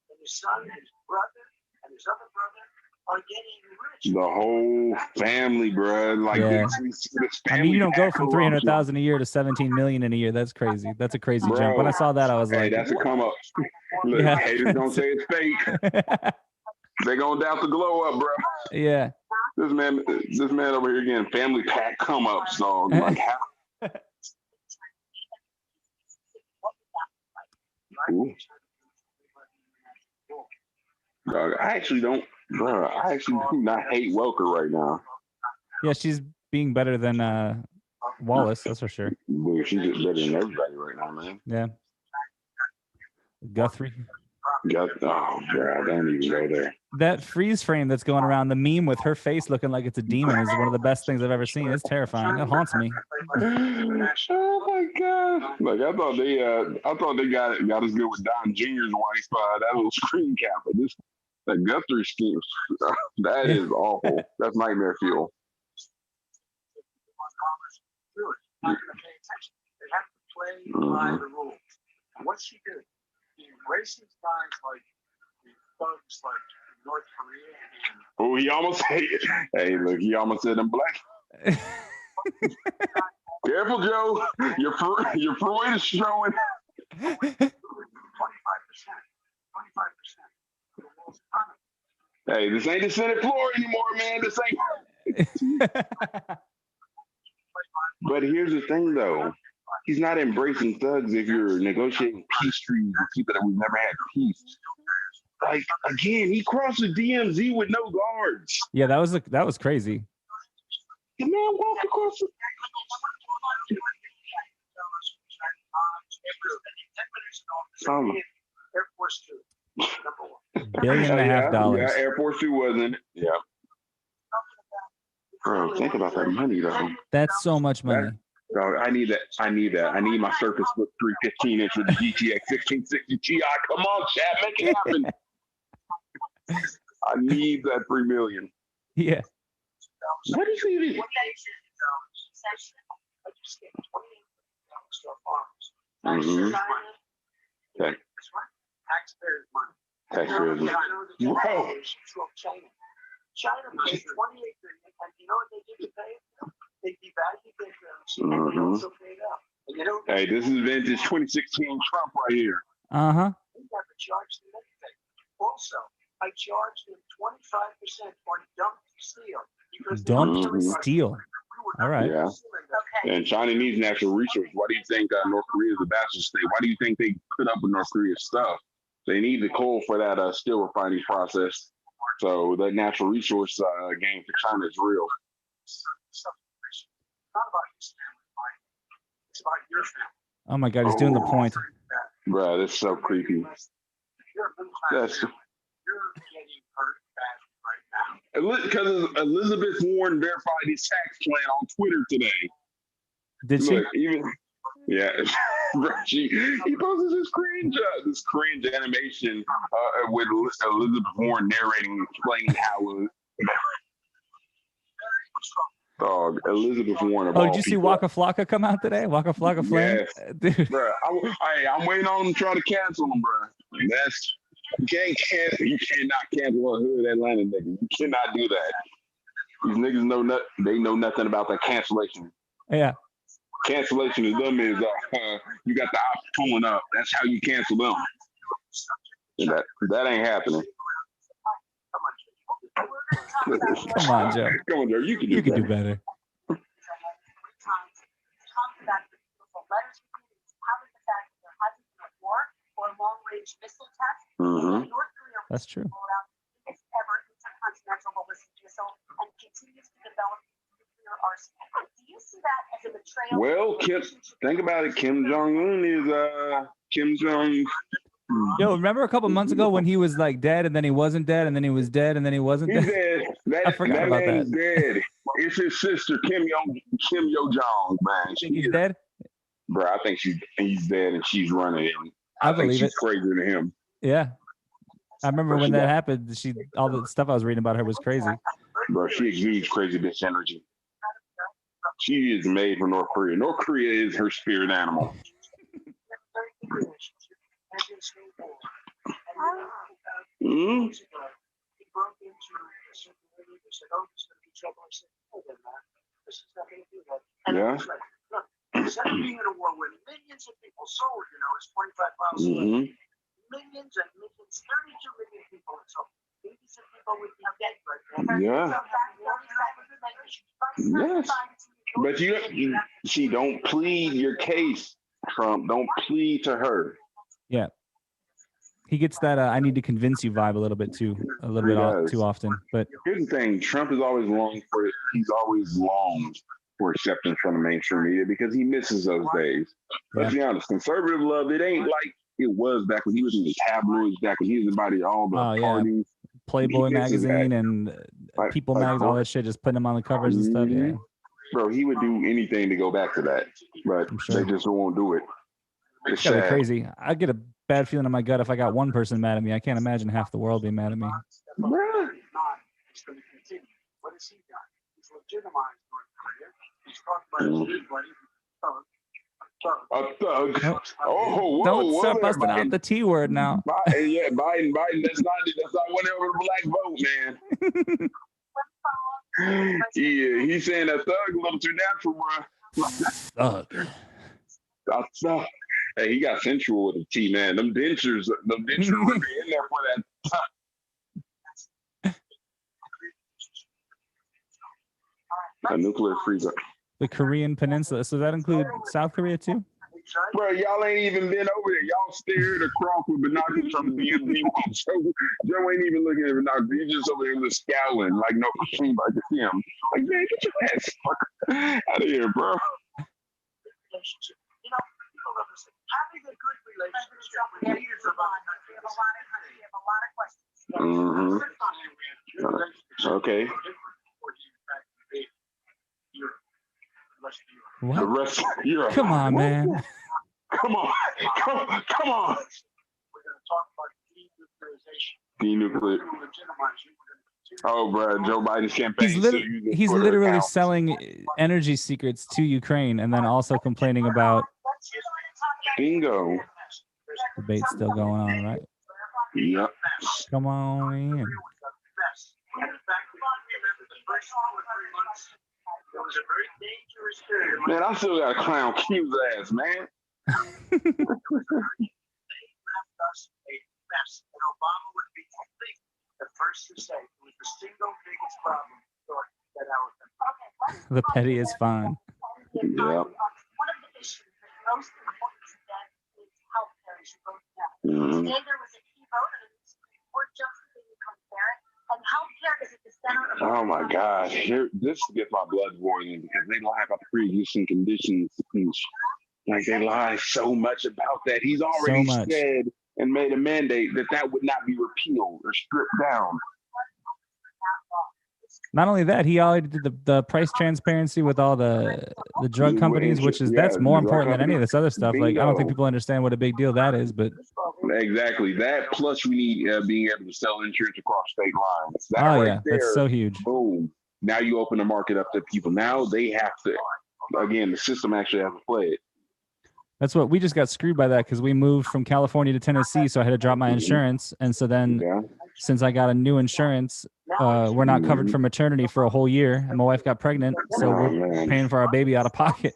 And his son, his brother, and his other brother are getting rich. The whole family, bro. Like, Yeah. this I mean, you don't go family from 300,000 a year to 17 million in a year. That's crazy. That's a crazy jump. When I saw that, I was Hey, like, that's a come up. Look, Yeah. haters gonna say it's fake. They gonna doubt the glow up, bro. yeah. This man over here getting family pack come ups, dog. Like, how? Ooh. Dog, I actually do not hate Welker right now. Yeah, she's being better than Wallace, that's for sure. Dude, she's just better than everybody right now, man. Yeah. Guthrie. Oh, bro, don't even go there. That freeze frame that's going around, the meme with her face looking like it's a demon, is one of the best things I've ever seen. It's terrifying. It haunts me. Oh my god! Like I thought they got us good with Don Jr.'s wife. That little screen capper. That Guthrie scheme. That is awful. That's nightmare fuel. Not going to pay attention. They have to play by the rules. And what's she do? He embraces guys like the thugs like North Korea and Oh, he almost hey, look, he almost said I'm black. Careful, Joe. Your Freud is showing. 25%. 25%. Hey, this ain't the Senate floor anymore, man. This ain't. But here's the thing, though. He's not embracing thugs if you're negotiating peace treaties with people that we've never had peace. Like again, he crossed the DMZ with no guards. Yeah, that was crazy. The man walked across the Air Force Two, number one. $1.5 billion. Yeah, Air Force Two wasn't. Yeah. Bro, think about that money though. That's so much money. Dog, I need that. I need my Surface Book 315-inch with the GTX 1660 Ti. Come on, chat, make it happen. I need that $3 million. Yeah. What is he? Mm-hmm. Okay. Taxpayers' money. Taxpayers' money. Wow. China paid 28 billion, and you know what they did to pay it? They devalued their currency and they also paid up. And you know, Hey, this is vintage 2016 Trump right here. Uh-huh. we never charged them anything. Also, I charged them 25% on dumped steel. because they Dumped were really steel. we were All right. Yeah. Okay. And China needs natural resources. Why do you think North Korea is a bastard state? Why do you think they put up with North Korea's stuff? They need the coal for that steel refining process. So that natural resource game for China is real. It's not about his family, Mike. It's about your family. Oh my God, he's doing the point. Bruh, that's so creepy. You're a middle-class That's family. You're getting hurt badly right now. because Elizabeth Warren verified his tax plan on Twitter today. Did she? Look, even yeah, he posted this cringe animation with Elizabeth Warren narrating, explaining how dog Elizabeth Warren. Of Oh, all did you see people. Waka Flocka come out today? Waka Flocka Flame? Yes. Dude, Bruh, I'm waiting on them to try to cancel him, bro. That's you can't cancel. You cannot cancel a hood Atlanta nigga. You cannot do that. These niggas they know nothing about that cancellation. yeah. Cancellation to them is you got the ops pulling up. That's how you cancel them. And that ain't happening. Come on, Joe. Come on, Joe. You can do You could do better. better. Talked about the beautiful letters between how did the fact that there hasn't been a war or long-range missile test. Mm-hmm. North Korea That's true. rolled out its ever intercontinental ballistic missile and continues to develop nuclear arsenal. Do you see that as a betrayal? Well, think about it. Kim Jong-un is Kim Jong. Yo, remember a couple months ago when he was like dead and then he wasn't dead and then he was dead and then he wasn't He's dead? dead. I forgot about man's that. dead. It's his sister Kim Yo Jong, man. You think he's dead? Bro, I think he's dead and she's running. And I think believe she's it. crazier than him. Yeah. I remember Bro, when she that got- happened. All the stuff I was reading about her was crazy. Bro, she exudes crazy bitch energy. She is made for North Korea. North Korea is her spirit animal. Mm-hmm. He broke into a certain lady who said, "Oh, there's going to be trouble." I said, "No, then, man. This is not going to do that." And Yeah. I was like, look, instead of being in a war where millions of people sold, it's 25 miles away. Mm-hmm. Millions and millions, 32 million people. So maybe some people would be dead right now. Yeah. Yes. But she don't plead your case, Trump. Don't plead to her. Yeah. He gets that I need to convince you vibe a little bit too often. But Here's the thing: Trump has always longed for it. He's always longed for acceptance from the mainstream media because he misses those days. Let's be honest. Conservative love, it ain't like it was back when he was in the tabloids, back when he was about all the Oh, yeah. parties. Playboy He misses magazine that. and Like- People like magazine, all Bro- that shit, just putting them on the covers and stuff. Yeah. Mhm. Bro, he would do anything to go back to that, but I'm sure. they just won't do it. It's It's gotta be sad. crazy. I get a bad feeling in my gut if I got one person mad at me. I can't imagine half the world being mad at me. Bruh. It's going to continue. What has he done? He's legitimized North Korea. He's talked about his buddy, A thug. Nope. Oh, whoa, Don't whoa start there, busting out Biden. the T word now. Biden. That's not winning over the black vote, man. Yeah, he's saying that thug a little too natural, bro. Ugh. That's hey, he got sensual with the T, man. Them dentures would be in there for that. A nuclear freezer. The Korean Peninsula. So that include South Korea too? Bro, y'all ain't even been over there. Y'all stared across with binoculars from the DMV. Joe ain't even looking at binoculars. He's just over there just scowling like no anybody can see him. Like, man, get your ass out of here, bro. Relationship. You know, people love to say, having a good relationship with leaders of our country. We have a lot of questions. Okay. What? The rest of Europe. Come on, man. Come on. Come on. We're going to talk about denuclearization. Denuclear. Oh, bro, Joe Biden's campaign. He's literally selling energy secrets to Ukraine and then also complaining about Bingo. debate still going on, right? Yep. Come on in. Man, I still got to clown Q's ass, man. Obama would be the first to say it was the single biggest problem that our The petty is fine. Yep. One of the issues that most important to them is healthcare, as you both know. Today there was a key vote on the Supreme Court justice that becomes Barrett, and healthcare is at the center of. Oh my God! This gets my blood boiling because they lie about the pre-existing conditions speech. Like they lie so much about that. He's already said and made a mandate that would not be repealed or stripped down. Not only that, he already did the price transparency with all the drug companies, which is that's more important than any of this other stuff. Like I don't think people understand what a big deal that is, but exactly that. Plus, we need being able to sell insurance across state lines. That oh right yeah, there, that's so huge. Boom! Now you open the market up to people. Now they have to. Again, the system actually has to play it. That's what we just got screwed by that because we moved from California to Tennessee, so I had to drop my insurance, and so then since I got a new insurance, we're not covered for maternity for a whole year, and my wife got pregnant, so we're paying for our baby out of pocket.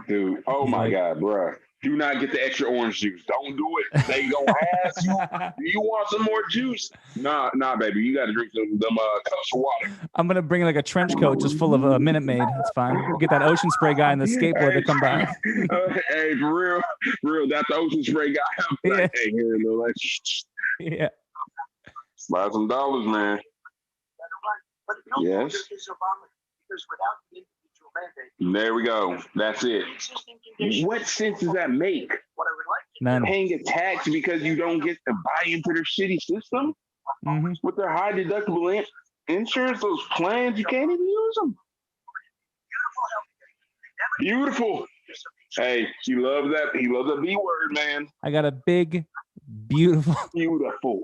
Dude, oh my God, bro. Do not get the extra orange juice. Don't do it. They gonna ask you, do you want some more juice? Nah, baby. You got to drink them cups of water. I'm going to bring like a trench coat just full of Minute Maid. It's fine. We'll get that ocean spray guy and the skateboard to come by. Hey, for real. That's the ocean spray guy. Like, Yeah. Hey, here, little extra. Yeah. Buy some dollars, man. Yes. Because without the individual mandate, there we go. That's it. What sense does that make? What I would like to None. Paying a tax because you don't get to buy into their shitty system with their high deductible insurance, those plans, you can't even use them. Beautiful. Hey, he loves that. He loves the B word, man. I got a big, beautiful. Beautiful.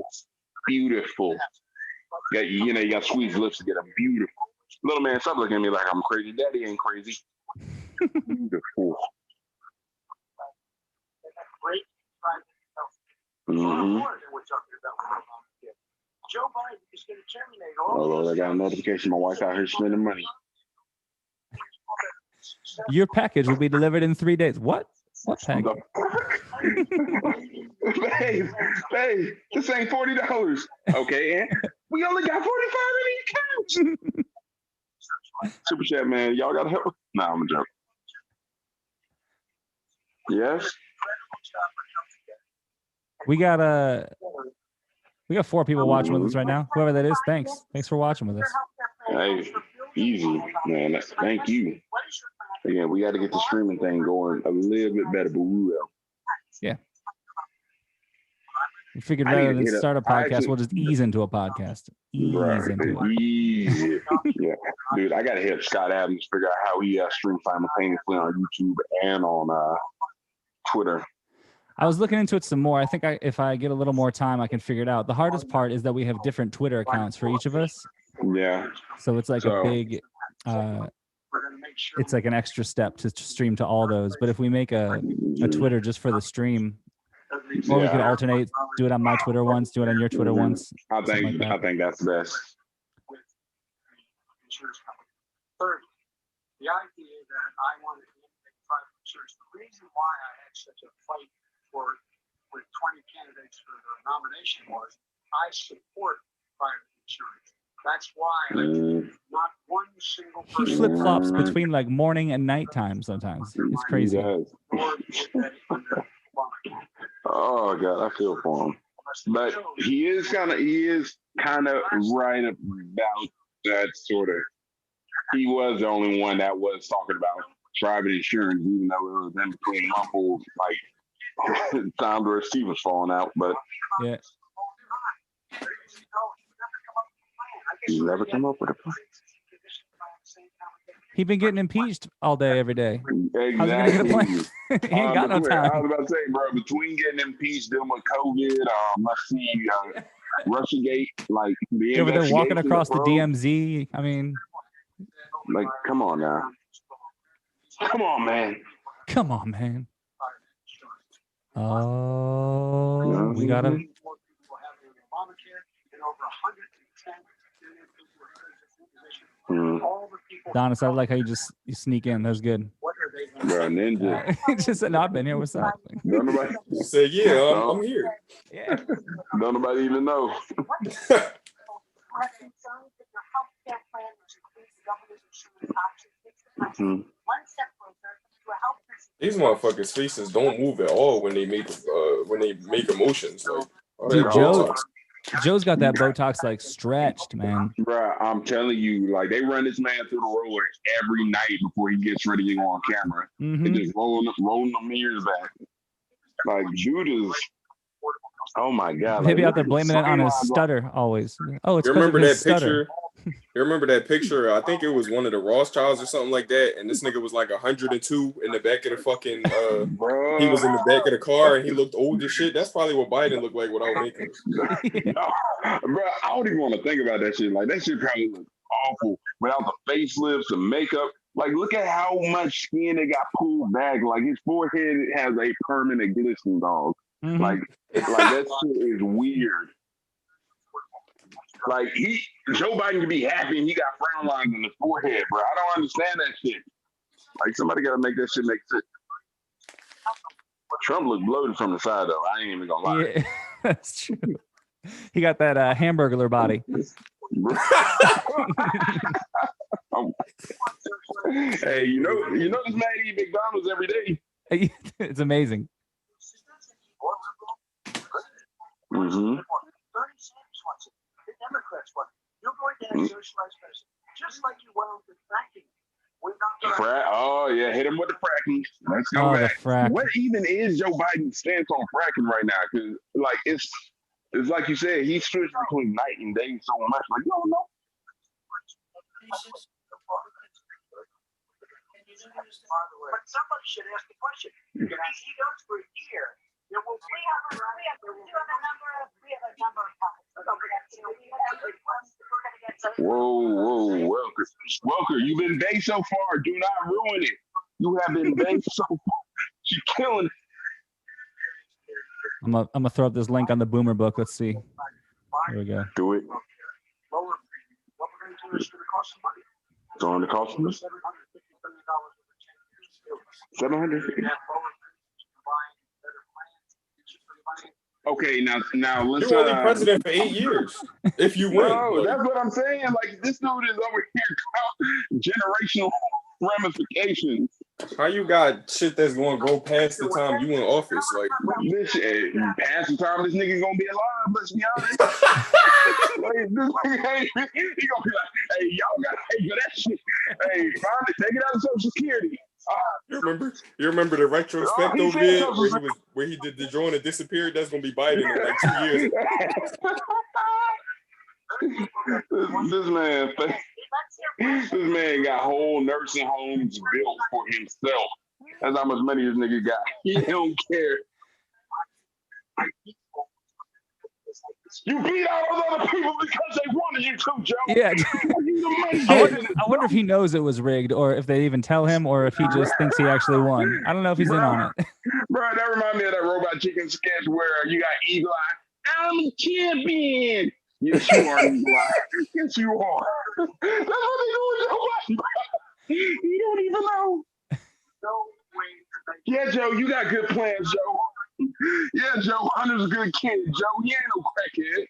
Yeah, you got squeeze lips to get a beautiful. Little man, stop looking at me like I'm crazy. Daddy ain't crazy. Beautiful. great private health care. More than we're talking about with Obamacare. Joe Biden is going to terminate all. Oh, Lord, I got a notification. My wife out here spending money. Your package will be delivered in 3 days. What? What package? Babe, this ain't $40. Okay, and we only got 45 in the accounts. Super chat, man. Y'all gotta help. Nah, I'm a joke. Yes. We got 4 people watching with us right now. Whoever that is, thanks for watching with us. Hey, easy, man. Thank you. Again, we got to get the streaming thing going a little bit better, but we will. Yeah. We figured rather than start a podcast, we'll just ease into a podcast. Easy. Yeah, dude, I got to hit Scott Adams figure out how he streams simultaneously on YouTube and on Twitter. I was looking into it some more. I think if I get a little more time, I can figure it out. The hardest part is that we have different Twitter accounts for each of us. Yeah. So it's like a big, it's like an extra step to stream to all those. But if we make a Twitter just for the stream, or we could alternate, do it on my Twitter once, do it on your Twitter once. I think that's best. Third, the idea that I wanted to make private insurance, the reason why I had such a fight with 20 candidates for the nomination was I support private insurance. That's why Not one single He person. flip flops between like morning and nighttime sometimes. It's crazy. He does. Oh God, I feel for him. But he is kind of right about that sort of. He was the only one that was talking about private insurance, even though it was in between mumbles, like times where Steve was falling out. But Yeah. he never come up with a plan. He been getting impeached all day, every day. Exactly. How's he gonna get a plan? He ain't got no I time. was about to say, bro, between getting impeached, dealing with COVID, let's see, Russiagate, like the Over there walking investigation, across the bro. DMZ. I mean, Like, come on now. Come on, man. come on, man. Oh, we gotta. Donis, I like how you sneak in. That was good. Bro, Ninja. He just said, "No, I've been here. What's up?" Don't nobody, Say, yeah, I'm here. Yeah. don't nobody even know. Mhm. These motherfuckers' faces don't move at all when they make emotions. Like, all Dude, that Joe- Botox. Joe's got that Botox like stretched, man. Bro, I'm telling you, like, they run this man through the roller every night before he gets ready to go on camera. Mhm. And just rolling the mirrors back. Like, Judas, oh my God. He'll be like, out there look at blaming it on his storylines stutter always. Oh, it's You because of remember his that stutter. picture? You remember that picture? I think it was one of the Rothschilds or something like that. And this nigga was like 102 in the back of the fucking. Bro. He was in the back of the car and he looked old as shit. That's probably what Biden looked like without makeup. Bro, I don't even want to think about that shit. Like, that shit probably look awful without the facelifts and makeup. Like, look at how much skin they got pulled back. Like, his forehead has a permanent glistening, dog. Mhm. Like that shit is weird. Like, Joe Biden can be happy and he got frown lines in his forehead, bro. I don't understand that shit. Like, somebody got to make that shit make sense. Trump looked bloated from the side, though. I ain't even gonna lie. Yeah, that's true. He got that hamburger body. Hey, you know this man eat McDonald's every day. It's amazing. Mm-hmm. You're going to have socialized medicine, just like you went with fracking. Oh yeah, hit him with the fracking. Let's go Oh, the back. frack. What even is Joe Biden's stance on fracking right now? Because like it's like you said, he switched between night and day so much. Like, you don't know. But somebody should ask the question. Because he goes for a year. We have a number of Whoa, Welker, you've been baked so far. Do not ruin it. You have been baked so far. She's killing it. I'm gonna throw up this link on the Boomer book. Let's see. Here we go. Do it. What we're going to do is going to cost some money. It's going to cost them $750 billion over 10 years. 750. Okay, now let's. You won't be president for 8 years if you win. Bro, that's what I'm saying. Like, this dude is over here generational ramifications. How you got shit that's going to go past the time you in office? Like, This shit, past the time this nigga gonna be alive. Let's be honest. Like, this nigga, he gonna be like, hey, y'all gotta pay for that shit. Hey, find it, take it out of Social Security. you remember the retrospect he over said there something. where he did the drawing and disappeared? That's gonna be Biden in like 2 years. This man got whole nursing homes built for himself. That's how much money this nigga got. He don't care. You beat out those other people because they wanted you to, Joe. Yeah. You the money. I wonder if he knows it was rigged, or if they even tell him, or if he just thinks he actually won. I don't know if he's in on it. Bro, that reminds me of that Robot Chicken sketch where you got Eagle Eye. I'm a champion. Yes, you are, Eagle Eye. Yes, you are. That's what they do with Joe Biden. You don't even know. Yeah, Joe, you got good plans, Joe. Yeah, Joe, Hunter's a good kid, Joe. He ain't no crackhead.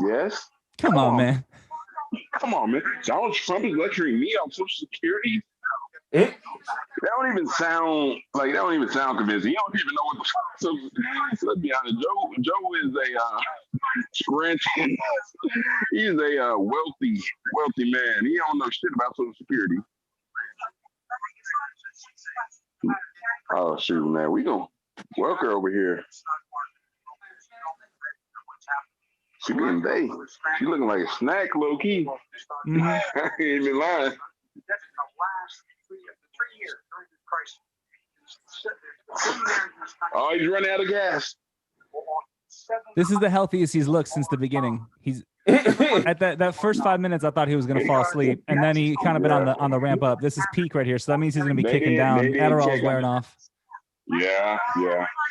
Yes. Come on, man. Come on, man. Donald Trump is lecturing me on Social Security. That don't even sound convincing. You don't even know what the fuck. So let's be honest. Joe is a scratching. He's a wealthy man. He don't know shit about Social Security. Oh shoot, man. We gonna welcome her over here. She getting day. She looking like a snack, low key. Mhm. I ain't even lying. That's in the last 3 years during this crisis. Oh, he's running out of gas. This is the healthiest he's looked since the beginning. He's at that first 5 minutes. I thought he was gonna fall asleep, and then he kind of been on the ramp up. This is peak right here, so that means he's gonna be kicking down. Adderall is wearing off. Yeah.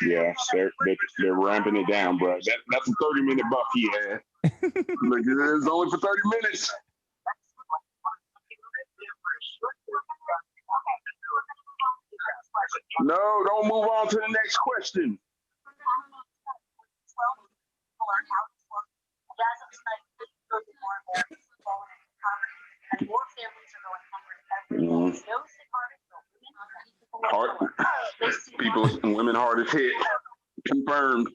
They're ramping it down, bro. That's a 30-minute buff he had. Look, it's only for 30 minutes. No, don't move on to the next question. Heart, people, women hardest hit. Confirmed.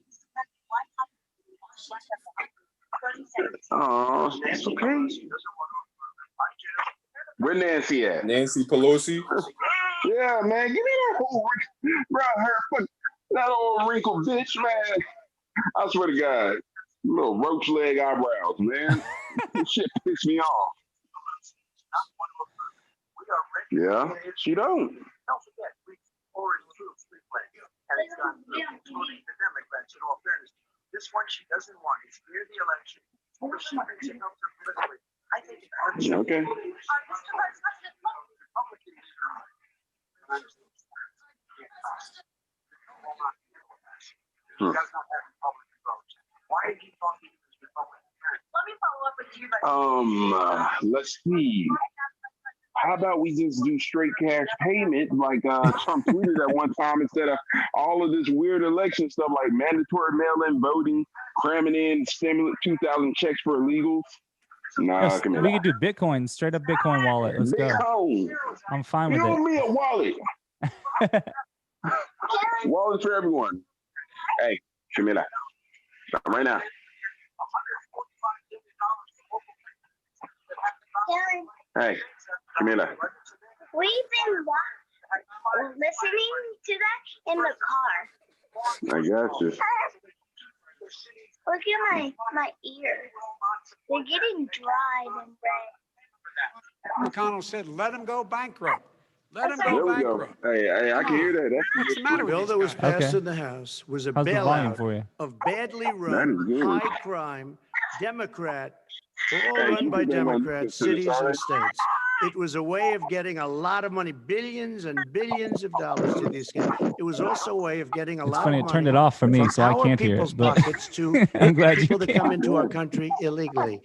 Oh, that's okay. Where Nancy at? Nancy Pelosi. Yeah, man, give me that whole that old wrinkled bitch, man. I swear to God, little roach leg eyebrows, man. This shit picks me off. Yeah, she don't. Don't forget, we already proved free play. And it's done including the Democrats, in all fairness. This one she doesn't want. It's near the election. If she thinks it helps her politically, I think it hurts her. Okay. He does not have Republican votes. Why are you talking to this Republican parent? Let me follow up with you. Let's see. How about we just do straight cash payment like Trump tweeted at one time instead of all of this weird election stuff like mandatory mail-in voting, cramming in stimulus 2,000 checks for illegals? Nah, Yes, come we here. could do Bitcoin, straight up Bitcoin wallet. Let's go. Bitcoin. I'm fine You with owe it. me a wallet. Wallet for everyone. Hey, Shamila. Right now. Hey, Camila. We've been listening to that in the car. I got you. Look at my ears. They're getting dry and red. McConnell said, let him go bankrupt. Let him There go we go. bankrupt. Hey, I can hear that. What's the matter The bill with that these was guys? passed Okay. in the House was a How's the volume bailout for you? of badly That run, is good. high crime, Democrat, all Hey, run you by think they want Democrats, to the cities side? and states. It was a way of getting a lot of money, billions and billions of dollars to these guys. It was also a way of getting a It's lot funny, of it money turned it off for me, from so I our can't hear people's it. But pockets to I'm glad you people that come can. into our country illegally.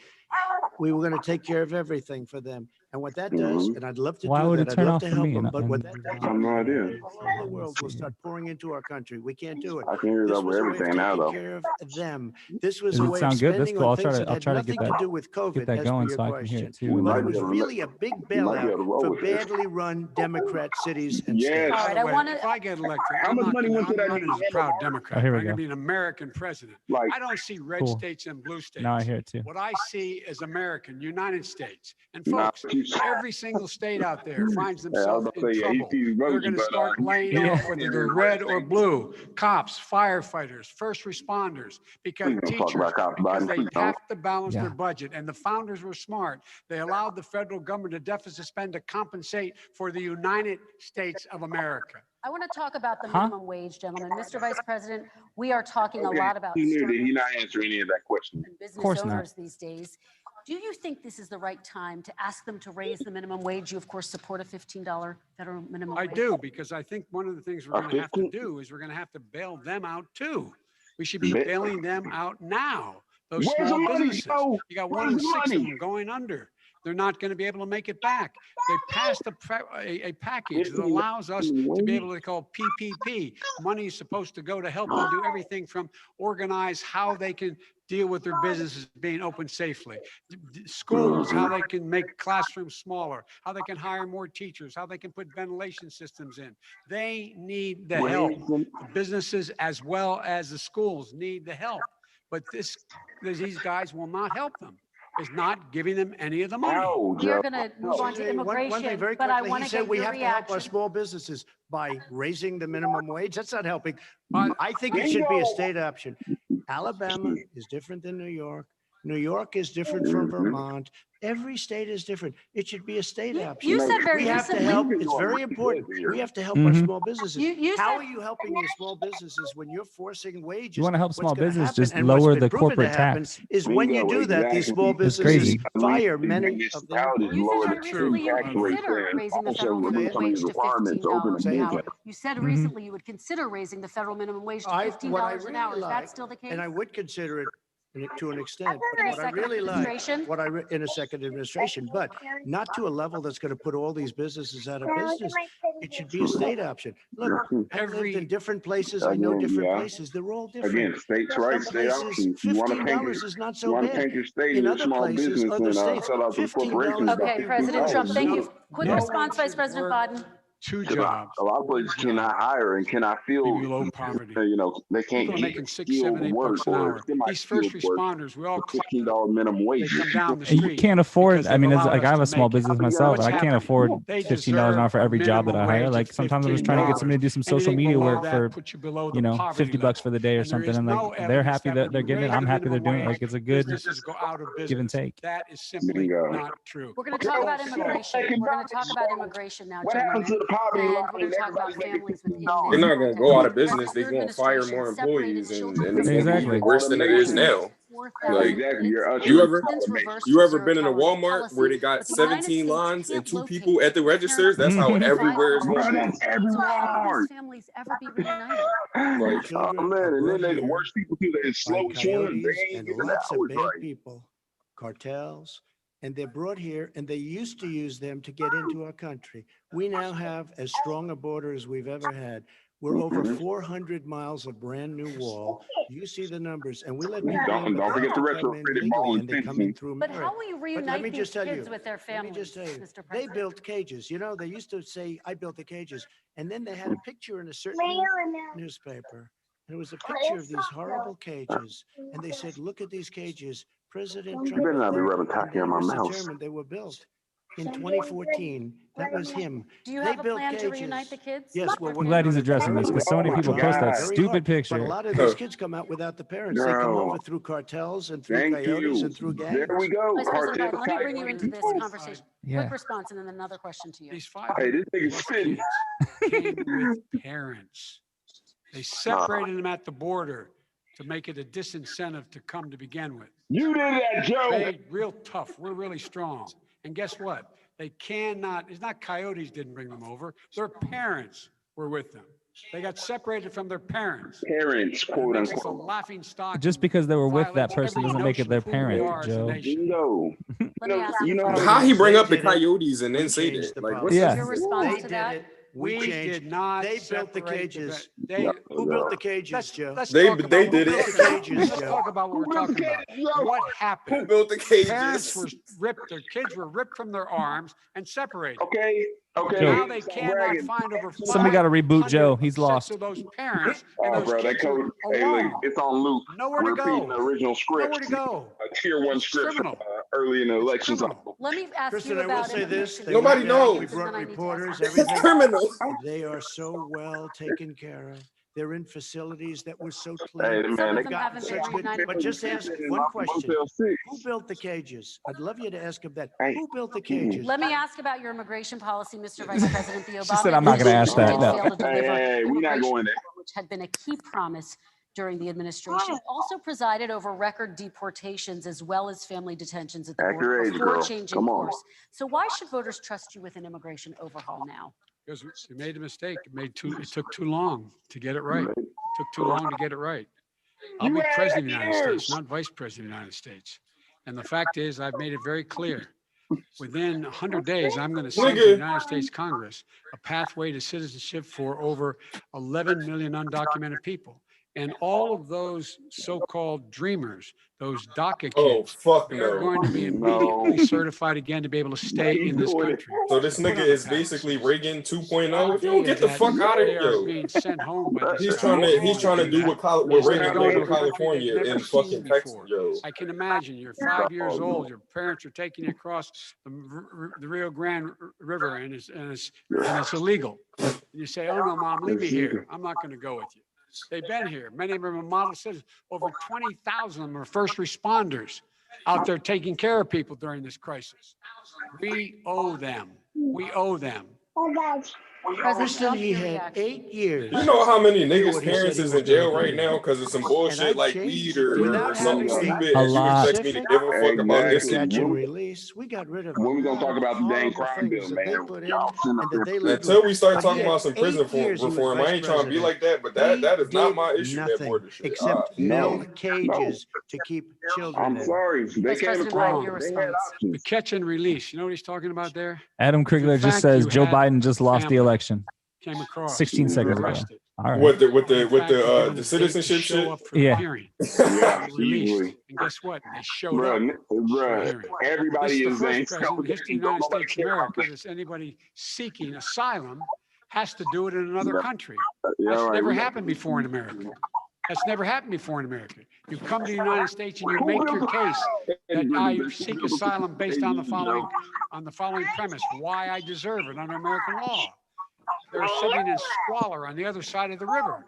We were going to take care of everything for them. And what that does, and I'd love to Why do would that, it I'd turn love off to for help me? them, And- but what and- that does, I have no idea. all over the world will start pouring into our country. We can't do it. I can hear it This over was a way of everything now, taking though. care of them. This was Does a it way of sound good? That's spending cool. on I'll try things to that had get nothing to that do with COVID, that as going per so your I can hear question. it too. We But might it be was able to really a big we might be able to bailout roll for with this. badly run Democrat cities and Yes. states. All right, By the I way, wanna- if I get elected, How I'm much not money gonna, went to I'm that running as a proud Democrat. Oh, here we I'm going go. to be an American president. Like, I don't see red Cool. states and blue states. Now I hear it too. What I see is American, United States. And nah, folks, every single state out there finds I was themselves about to in say, yeah, he trouble. sees They're roaches, going to but start laying Yeah. off whether they're red or blue, cops, firefighters, first responders, because we don't talk teachers, about cops because Biden, they please don't. have to balance Yeah. their budget. And the founders were smart. They allowed the federal government to deficit spend to compensate for the United States of America. I want to talk about the Huh? minimum wage, gentlemen. Mr. Vice President, we are talking a Okay, lot about he knew that struggling he not answering any of that question. business course not. owners these days. Do you think this is the right time to ask them to raise the minimum wage? You, of course, support a $15 federal minimum I wage. do, because I think one of the things we're A going to have to 15? do is we're going to have to bail them out too. We should be Ba- bailing them out now. Those Where's the small money, businesses. Joe? You got 1 Where's in the 6 of money? them going under. they're not going to be able to make it back. They passed a package that allows us to be able to call PPP. Money is supposed to go to help them do everything from organize how they can deal with their businesses being open safely. Schools, how they can make classrooms smaller, how they can hire more teachers, how they can put ventilation systems in. They need the help. The businesses as well as the schools need the help. But these guys will not help them. Is not giving them any of the money. We are going to move on to One thing immigration, very but I quickly, want he to get said we your have to help our reaction. small businesses by raising the minimum wage. That's not helping. I think it should be a state option. Alabama is different than New York. New York is different from Vermont. Every state is different. It should be a state option. You said very We have to recently. help. It's very important. We have to help our small businesses. You How said are you helping your small businesses when you're forcing wages? You want to help What's small gonna business, happen, just and what's lower been the proven to corporate happen tax. is when you do that, these small businesses crazy. fire many of their You lower said the recently you would tax rate consider and raising the also federal remove minimum some of wage these to requirements to open $15 a an business. hour. You said recently you would consider raising the federal minimum wage to $15 an hour. Is that still the case? And I would consider it to an extent. In a What I second really like, administration? in a second administration, but not to a level that's going to put all these businesses out of business. It should be a state option. Look, I've lived in different places. I know different places. They're all different. Again, states' rights, Some state places, options. You want to paint $15 it. is not You so want to bad. paint your state In as a other small places, business other and states, sell out to $15 corporations. Okay, President Trump, thank you. Quick No response, one Vice should President work Biden. 2 A jobs. lot of places cannot hire and cannot feel, Be below poverty. they can't People are get making $6, skilled $7, $8 work an or hour. These first semi-skilled work responders, we all for $15 minimum they wage. come down the And you street. can't afford. because I mean, they've it's like allowed I have a us to small make it. business What's myself, and I happening? can't afford They $15 an hour for deserve every a job that I minimum hire. wage Like of sometimes I'm just trying to get somebody to do some social Anything media below work that for puts you below the poverty $50 level. for the day or And there something, is and no like they're evidence happy that that when they're you getting it. raise I'm the happy they're minimum doing it. wage, Like it's a good businesses go out of give and business. take. That is simply Bingo. not true. We're going to talk about immigration. We're going to talk about immigration now, What happened gentlemen. to the poverty And line we're going to and talk about everybody's making families within $15? this They're not gonna context. go out of President, business. They're your gonna fire administration more separated employees, and children it's from gonna be Exactly. even worse than it is now. Like, 4,000 You're kids. ushering Exactly. Since automation. reversed you ever zero been in a tolerance Walmart where policy, they got but the United 17 States lines and can't 2 locate people at the parents registers? That's how with everywhere is violent gonna Bro, be. that's every So how will Walmart. these families ever be reunited? Like, Oh Children man, are and then brought they the here worst people too. They're by slowest ones. They coyotes ain't and getting the lots of hours bad right. people, cartels, and they're brought here and they used to use them to get into our country. We now have as strong a border as we've ever had. We're over 400 miles of brand new wall. You see the numbers, and we let people in, Don't but they forget have the to come in retrofitted legally, ball and they come in fencing. through But merit. how will you But let reunite me these just tell kids you, with their let me families, just tell you, Mr. they President? built cages. You know, they used to say, I built the cages. And then they had a picture in a certain newspaper. And it was a picture of these horrible cages. And they said, look at these cages. President You Trump better built not be them. rubbing And tacky on then my was mouse. determined they were built. In 2014, that was him. Do you They have a built plan to reunite cages. the kids? Yes, we're I'm working glad on he's it addressing very this because hard. so many Oh my people We're post trying that God. very stupid hard. But a picture. lot of these kids come out without the parents. They come No. over through cartels and through Thank coyotes you. and through There gangs. we go. Vice President Cartel Biden, let me bring you into this coyote. conversation. Yeah. Quick response and then another question to you. These Hey, this 500 nigga's plus spitting. kids came with parents. They separated them at the border to make it a disincentive to come to begin with. You did that, Joe. They real tough. We're really strong. And guess what? They cannot, it's not coyotes didn't bring them over. Their parents were with them. They got separated from their parents. Parents, It quote makes us a unquote. laughing stock. Just and because they were with that violates person every doesn't make it notion their of who we parent, are as a Joe. nation. Bingo. Let me ask You know you. how how he bring They up the did it. coyotes and then We say changed that? the Like, what's policy. Yeah. Your response They to did that? it. We changed. did not They built the separate cages. They, Who built the cages, let's, Joe? let's They- talk about they what did we're it. talking about. Cages, Let's Joe. talk about what we're talking about. What who happened? built the Parents cages? were ripped, their kids were ripped from their arms and separated. Okay. Okay. Joe. Now they cannot find over Somebody got to reboot 500 Joe. He's sets lost. of those parents, and Oh, those bro, that kids are code. Hey, look, alone. it's on loop. Nowhere to Repeating the go. original script. Nowhere to go. Tier 1 It's script criminal. early in the It's election criminal. cycle. Let me ask Kristen, you I will about say this. immigration. They Nobody went down, knows. We And then brought I need to ask reporters, you. It's everything. criminal. They are so well taken care of. They're in facilities that were so Hey, clean. man, Some they of them got haven't been such good- reunited. But just ask one question. Motel 6. Who built the cages? I'd love you to ask him that. Hey. Who built the cages? Let me ask about your immigration policy, Mr. Vice President. The Obama She said, "I'm not gonna ask administration that, did no." fail to Hey, deliver hey, we not immigration going there. reform, which had been a key promise during the administration. Also presided over record deportations as well as family detentions at the Act your border age, before girl. changing Come on. course. So why should voters trust you with an immigration overhaul now? Because we made a mistake. It took too long to get it right. It took too long to get it right. I'll be president of the United States, not vice president of the United States. And the fact is, I've made it very clear within 100 days, I'm going to send to the Nigga. United States Congress a pathway to citizenship for over 11 million undocumented people. And all of those so-called dreamers, those DACA Oh, kids, fuck they're no. going to be immediately certified again to be able to stay in this country. So this Put nigga on the is basically passes. Reagan 2.0. If you Idea don't get the that fuck out of they here, are yo. being sent home by this He's guy. trying to do that what means they're Reagan going did to in a country California they've never in fucking seen Texas, before. yo. I can imagine you're 5 years old, your parents are taking you across the Rio Grande River and it's illegal. And you say, oh no, Mom, leave me here. I'm not going to go with you. They've been here. Many of them are model citizens. Over 20,000 of them are first responders out there taking care of people during this crisis. We owe them. We owe them. Kristen, he had 8 years. You know how many do niggas' what he parents said he is was in jail gonna right do. now because of some And bullshit I'd like change weed or without something having a stupid, A and you lot. expect me to give a fuck about this Exactly. shit. catch and release. We got rid of When a we gonna lot talk of about the dang horrible crime bill, things that they man? put in Y'all sitting up and here that they lived Until with. we start But talking he had about some prison 8 years he was reform, I vice ain't trying to be president. like that, but He that is not did my issue, that nothing border shit. except No. build cages to keep children I'm in. sorry. They Vice came President across. Biden, your They had response. The options. catch and release. You know what he's talking about there? Adam If in Krigler just fact says you Joe had Biden just lost the family election Came across. 16 you were seconds ago. arrested. All right. With In fact, the you're given a the date to citizenship show shit. up for the Yeah. hearing. Yeah, You're released. easily. And guess what? They showed up. Bruh, everybody This is is the saying first president in the history of the United States of America that's anybody seeking asylum has to do it in another country. That's never happened before in America. That's never happened before in America. You come to the United States and you make your case that I seek asylum based on the following premise: why I deserve it under American law. They're sitting in squalor on the other side of the river.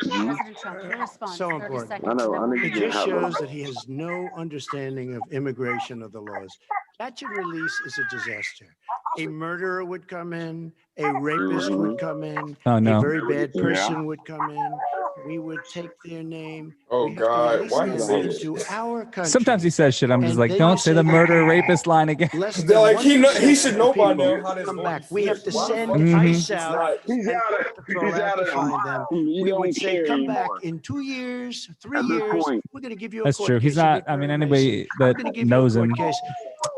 President Trump, your response, So 30 important. seconds. I know, and then I we'll know. It move just on. shows that he has no understanding of immigration of the laws. Catch and release is a disaster. A murderer would come in, a rapist would come in, Oh, a no. very bad person would come in. We would take their name. Oh, We have to God. release Why them you say that? into our country. Sometimes he says shit. I'm just And like, then don't you say the say that murder rapist line again. Less They're than like, he 1% should of know by people now how this come vote back. is We have flipped. to Why the send fuck Mhm. ICE it's out not- He's and out of. Border Patrol He's out out to of. find them. He We don't would say, care come anymore. back in 2 years, 3 At this years. point. We're going to give you a That's court true. He's case. You'll not, be I mean, very anybody nice. that We're going to give knows you a him court case.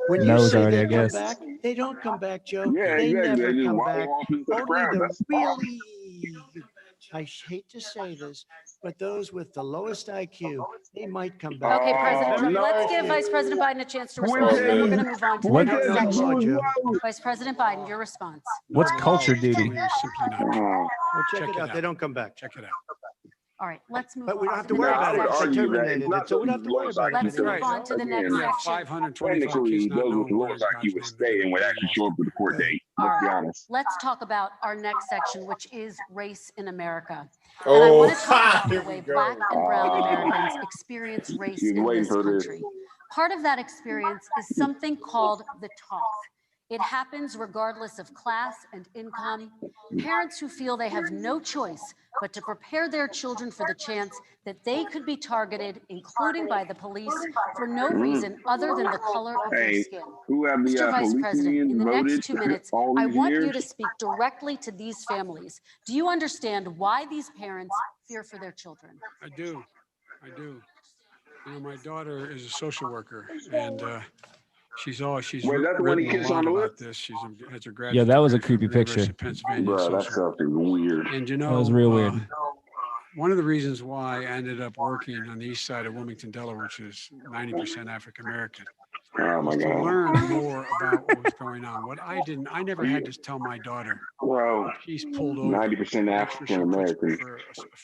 When you knows say already, they I come guess. back, they don't come back, Joe. Yeah, They exactly. never They just come walk back. off into the Only crowd. the That's the problem. really, I hate to say this, but those with the lowest IQ, they might come back. Okay, President Trump, no. let's give Vice President Biden a chance to When respond, and then we're man. going to move on to the When next did Thank the section. you, rules Joe. go? Vice President Biden, your response. What's culture duty? It's simply not true. Oh, Well, check Check it it out. out. They don't come back. Check it out. All right, let's move But we on don't have to to the worry Now, next I about would it. They section. argue that terminated it's it, not so we those don't have to worry lowest about it. Let's IQ. move Right. on to the next Again, We have section. 525 kids technically, not those knowing with the where lowest in God's IQ would name stay they're and would gonna actually be show lost. up to the court date. All Let's be right, honest. let's talk about our next section, which is race in America. And I Oh, want to talk about here the we way go. Black and brown Americans experience race He's in waiting this for this. country. Part of that experience is something called the toss. It happens regardless of class and income. Parents who feel they have no choice but to prepare their children for the chance that they could be targeted, including by the police, for no reason other than the color of their Hey, skin. who have the Mr. Vice police President, in unions the voted next 2 minutes, all I these want you years? to speak directly to these families. Do you understand why these parents fear for their children? I do. I do. You know, my daughter is a social worker, and she's Wait, that's the one he written a kissed lot on the about lips? this. Has a graduate Yeah, that was a degree from creepy the University picture. of Pennsylvania Bro, in that social work. stuff is weird. And you know, That was real weird. one of the reasons why I ended up working on the east side of Wilmington, Delaware, which is 90% African American, Oh my was to God. learn more about what was going on. What I never had to tell my daughter. Bro, She's pulled over. 90% Make sure she African puts American. for a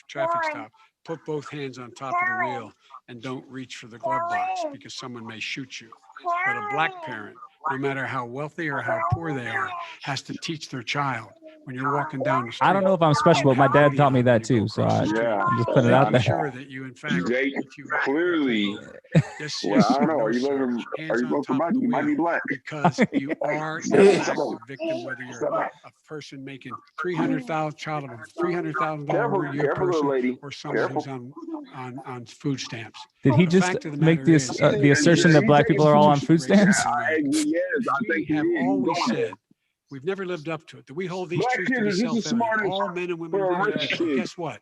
traffic stop. Put both hands on top of the wheel and don't reach for the glove box because someone may shoot you. But a black parent, no matter how wealthy or how poor they are, has to teach their child when you're walking down the street. I don't know if I'm special, but my dad taught me that too. So I'm Yeah. just putting it out I'm there. sure that you, in fact, Jake, if you clearly, yes, well, yes, I don't know. no, Are you sir, voting? hands Are you on voting for top of Biden? the You might be wheel. black. Because you are in Hey, fact a victim, whether you're a person making $300,000, child of a $300,000 Careful, a year careful, little person, lady. or someone who's Careful. on food stamps. Did he The just fact of the make matter this is, the assertion that black people are all on food stamps? Yes, I we think he have is. always He's going said, we've never lived up to it, that we hold these Black truths to kids be are just as smart self-evident. as All men and women for a are rich created equal. kid. Guess what?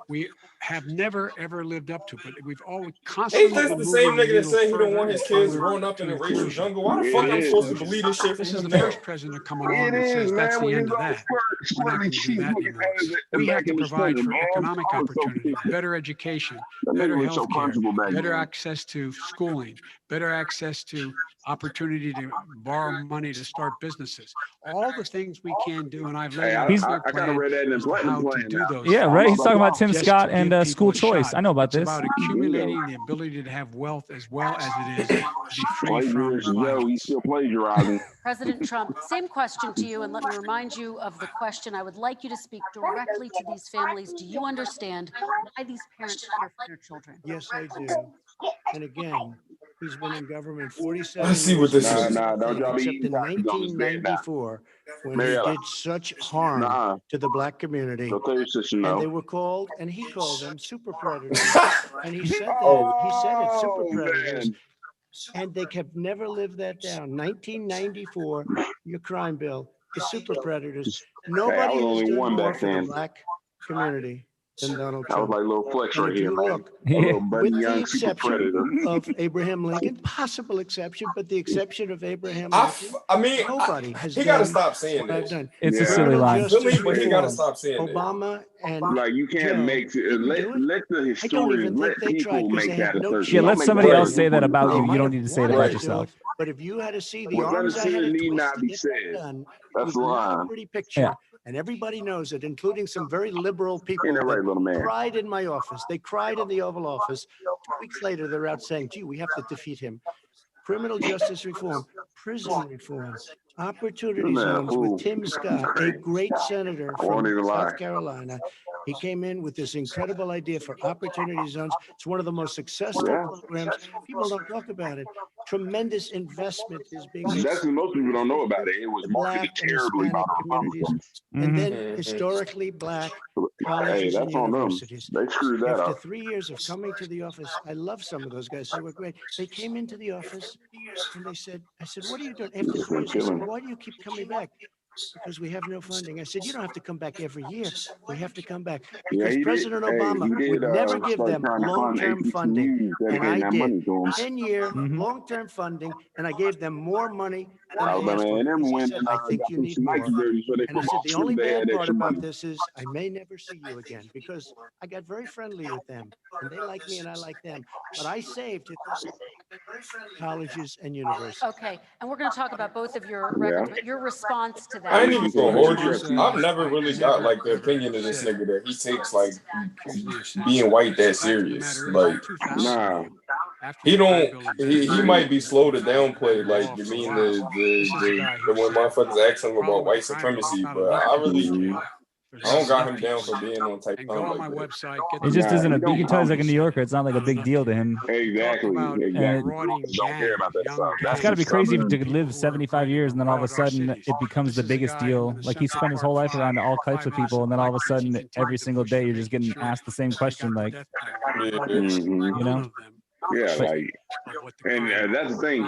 we have never ever lived up to, but we've always Ain't constantly this been the moving same the nigga that needle said he don't further want and his kids further growing up in to a racial inclusion. jungle? Why the Yeah, fuck it I'm is. supposed to believe this shit from This is his the mouth? first president to come along It that is, says man. that's the With end his of own that. We're not squirty going to do cheeks that looking anymore. ass We back have to in the provide center, for man. economic I was so opportunity, pissed. better education, That nigga better was so health care, punchable back better then. access to schooling, better access to opportunity to borrow money to start businesses. All the things we can do, and I've laid Hey, out I, a He's- clear I kind of plan read that in the as to platinum how to plan do now. those Yeah, things. right. He's talking about Wow. Tim Just Scott to and give school people a choice. shot. I know about It's this. about accumulating the ability to have wealth as well as it is to be free from Plagiarist Joe, he's violence. still plagiarizing. President Trump, same question to you, and let me remind you of the question. I would like you to speak directly to these families. Do you understand why these parents care for their children? Yes, I do. And again, he's been in government 47 I see years. what this and Nah, is. done nah, don't nothing y'all be except eating in copies on this bed now. 1994, when he Mariella. did such harm Nah, to the black community. go tell your sister And no. they were called, and he called them super predators. And he said that. Oh, He said it, super Oh, predators. man. And they have never lived that down. 1994, your crime bill, the super predators. Hey, I Nobody was has only done one more back for the then. black community than Donald I was Trump. like a little flex And right if here, you man. look, A Yeah. little buddy with the young super exception predator. of Abraham Lincoln, possible exception, but the exception of Abraham I Lincoln, nobody has he got to done stop saying what I've this. done. It's a Yeah. silly Criminal line. I feel justice me, but he got to reform, stop saying that. Obama and Like you can't Joe make didn't let do it. let the I don't even historians let think they tried people because they make had that no assertion. Yeah, Don't let make somebody that else assertion say that for about you. yourself. might You don't have need to say it wanted about Right. to do yourself. it, but if you had to see the What's arms I had understood to need twist not to be get that said. done, it That's was the not a line. pretty picture. And everybody knows it, including some very liberal people Ain't that right, that little man? cried in my office. They cried in the Oval Office. 2 weeks later, they're out saying, gee, we have to defeat him. Criminal justice reform, prison reform, opportunity Man, zones fool. with Tim Scott, a great senator I won't from even lie. South Carolina. He came in with this incredible idea for opportunity zones. It's one of the most successful Yeah. programs. People don't talk about it. Tremendous investment is being made. That's what most people don't know about it. It was The marketed Black and terribly by Hispanic the communities, Republicans. and then Mhm. historically Black Hey, colleges and that's on them. universities. They screwed that After up. 3 years of coming to the office, I love some of those guys. They were great. They came into the office and they said, I said, what are you doing? After Just 3 gonna years, they kill said, him. why do you keep coming back? Because we have no funding. I said, you don't have to come back every year. We have to come back. Yeah, Because he did. President Hey, Obama he would did. never give Start them trying to fund long-term ABC funding. News, And dedicating I that did. money to him. 10-year Mhm. long-term funding, and I gave them more money than they Alabama asked for. A&M Because he went said, and I think got you them need some more. Nike jerseys for their And I said, football the team. only They bad had part extra about money. this is I may never see you again, because I got very friendly with them and they like me and I like them. But I saved colleges and universities. Okay, and we're going to talk about both of your Yeah. records, but your response to I ain't that. even gonna hold you. I've never really got like the opinion of this nigga that he takes like being white that serious. Like Nah. he don't. He might be slow to downplay. Like you mean the when motherfuckers ask him about white supremacy, but I really. I don't got him down for being on type And of go on like my that. website. Get It just Nah, isn't he a. You don't can tell he's like a come. New Yorker. It's not like a big deal to him. Exactly. about Exactly. roaring Don't care about that gangs, stuff. young That's It's got to be some crazy Southern- to live 75 years and then all of a sudden it becomes the biggest deal. Like he spent his whole life around all types of people, and then all of a sudden every single day you're just getting asked the same question. Like, Mhm. you know? Yeah, But- like, and that's the thing.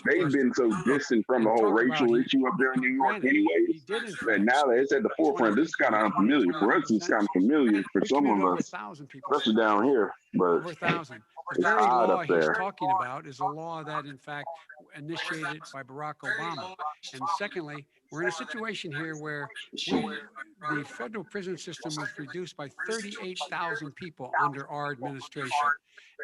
They've been so distant from the whole racial issue up there in New York, anyways. That now that it's at the forefront, this is kind of unfamiliar for us. It's kind of familiar for some of us, especially down here. But Over 1,000. The it's very odd law up he's there. talking about is a law that, in fact, initiated by Barack Obama. And secondly, we're in a situation here where the federal prison system was reduced by 38,000 people under our administration.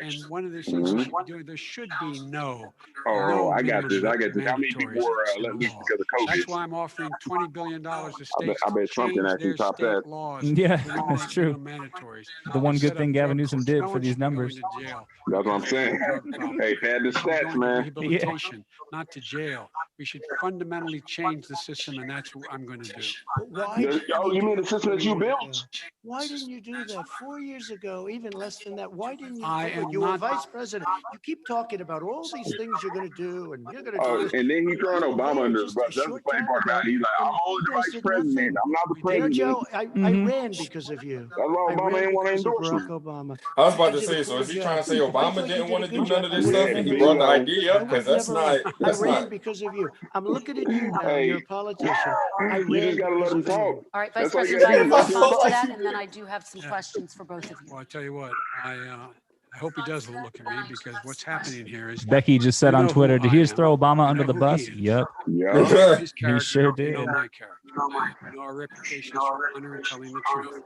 And one of the things we should be doing, there should be no I got minimum this. I got this. How many people mandatories were in let the loose law. because of COVID? That's why I'm offering $20 billion to states I bet to Trump can change actually their top state that. laws. Yeah, to eliminate that's true. minimum mandatories. The one and good set thing up Gavin drug Newsom courts. did No for one these should be going numbers. to jail That's what I'm because of saying. a drug problem. Hey, pad the We should be stats, going to man. rehabilitation, not to jail. We should fundamentally change the system, and that's what I'm going to do. Why You didn't you mean do the it system 4 that you years built? ago? Why didn't you do that 4 years ago, even less than that? Why didn't you I do it? am You were not- vice president. You keep talking about all these things you're going to do, and you're going to do Oh, this. and then he throwing Obama under the Just bus. a That's the short funny time part about ago, it. He's like, I'm and only you the guys vice did president. nothing. I'm not the You know, president. Joe, I Mhm. ran because of you. That's why I Obama ran ain't want to because of endorse Barack him. Obama. I was about You to did a say, so poor is he job. trying to say If I Obama thought you didn't did want a to do good none job, of I this would stuff have and he never brought the ran. idea I up? would Because that's never ran. not. I That's ran not. because of you. I'm looking at you now. Hey. You're a politician. I You ran just gotta let because him of you. talk. All right, Vice That's all you President gotta Biden, do. response to that, and then I do have some questions for both of you. Well, I tell you what, I hope he does look at me because what's happening here is Becky just said You on know who Twitter, did he I just am. throw Obama You under know the who he bus? is. Yep. Yeah. you know his character, sure you know did. my character. You know our reputation is for honor and telling the truth.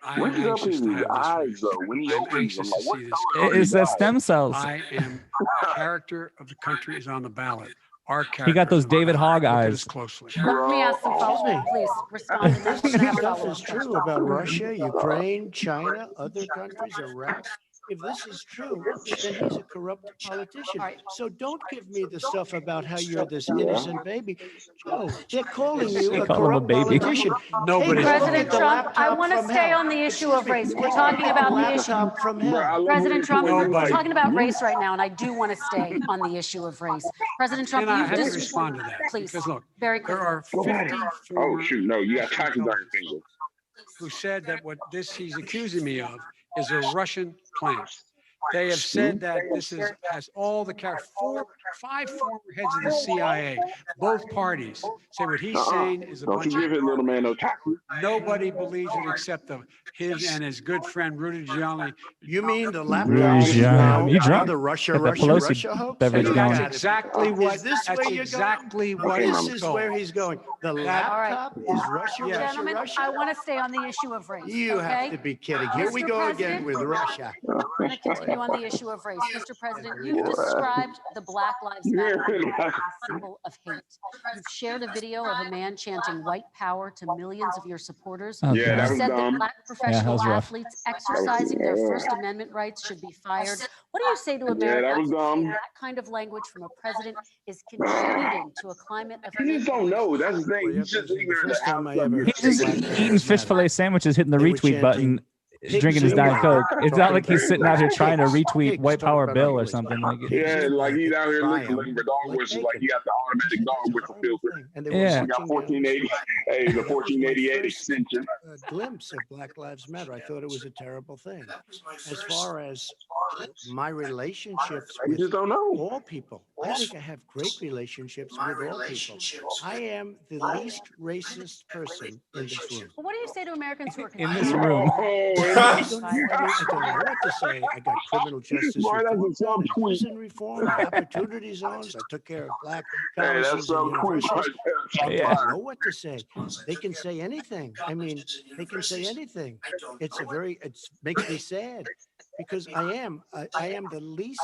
I What's am up anxious in to his have this eyes race. though? When he I'm opens them, anxious like to what see this. color are It's his that eyes? stem cells. I am character of the country is on the ballot. Our character. He got those is on the David ballot. Hogg Look at eyes. us closely. Let me ask some Excuse me. follow-up, please respond, and then This we're gonna have a stuff follow-up is question. true about Russia, Ukraine, China, other countries, Iraq. If this is true, then he's a corrupt politician. All right. So don't give me the stuff about how you're this Yeah. innocent baby. Joe, they're calling you They a call him a corrupt baby. politician. Nobody's Take a look President at the Trump, I laptop want to from stay hell. on the issue Excuse of me, race. We're take a talking look at about the the issue. laptop from Bro, I hell. love President when Trump, you we're like, talking about race right now, and I do want to stay on the issue of race. President Trump, And I you've have to just respond to that. please, Because look, very there quickly. are Go ahead. 50 Oh former shoot, no, you got Russian taxes on your intelligence finger. who said that what this he's accusing me of is a Russian plan. They have said that this has all the five former heads of the CIA, both parties say what he's saying is a Don't bunch you give of his little man no taxes. nobody believes it except his and his good friend Rudy Giuliani. You mean the Rudy laptop is Giuliani. now You drunk? the Russia, Got the Russia, Pelosi Russia hoax? beverage You going. gotta That's be- exactly what. Is this That's where you're exactly going? what This he's is told. where he's going. The All right. laptop is Russia, Yes. Russia, Gentlemen, Russia. I want to stay on the issue of race. You have okay? to be kidding. Here we Mr. go again President, with Russia. I'm going to continue on the issue of race. Mr. President, you've described the Black Lives Matter movement as a symbol of hate. You've shared a video of a man chanting white power to millions of your supporters. Oh, Yeah, God. that You was said that dumb. Black that professional was rough. athletes exercising their First Amendment rights should be fired. What do you say to Yeah, that Americans was who say dumb. that kind of language from a president is contributing to a climate of You hate? just don't know. That's the thing. Well, yeah, He's just the ignorant first of how time I stuff ever gets heard He's Black taken. Lives eating fish Matter. fillet sandwiches, hitting the They were retweet button, chanting, drinking his "Pigs Diet in Coke. America." It's not like he's sitting out here trying to Pigs, retweet pigs, White talk Power about Bill or unbelief. something like it. Pigs Yeah, in like he's out here America, looking for dog like whistles, like he bacon. got the automatic It's dog a whistle horrible filter. thing. And they Yeah. were We got marching down the 1480. street. Hey, the That was my 1488 first, extension. glimpse of Black Lives Matter. I thought it was a terrible thing. As far as my relationships You with just don't know. all people, I think I have great relationships with all people. I am the least racist person in this room. Well, what do you say to Americans who are In this concerned room. about I don't know what to say. I got criminal justice Boy, that's a reform, done, and subtweet. prison reform, opportunity zones. I took care of black Hey, that's colleges so and cool. universities. I Yeah. don't know what to say. They can say anything. I mean, they can say anything. It's it makes me sad because I am the least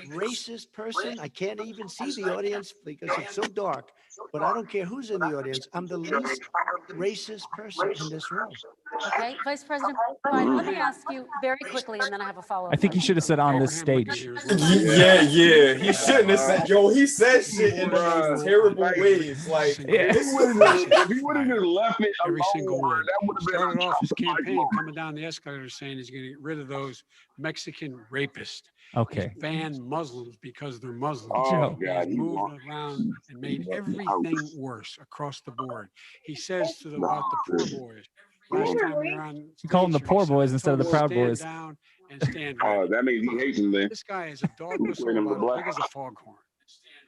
racist person. I can't even see the audience because it's so dark, but I don't care who's in the audience. I'm the least racist person in this room. Okay, Vice President Biden, let me ask you very quickly, and then I have a follow-up. I think you should have said on this Abraham Lincoln stage. here is Yeah. He shouldn't have said. Yo, he said shit in the Bruh. most terrible ways. Like, Yeah. If he would have just left it Every single alone, one. that would have been Started off his a campaign moment. coming down the escalator saying he's going to get rid of those Mexican rapists. Okay. He's banned Muslims because they're Muslims. Oh, Joe. God. He's You moved want around and made everything worse across the board. He says about the poor boys. Last time we were on, You call them the stage, poor he said, boys instead of the "Stand Proud Boys." down and stand ready." that means he hates him then. This guy is a dog whistle Bring him to about as big black. as a foghorn.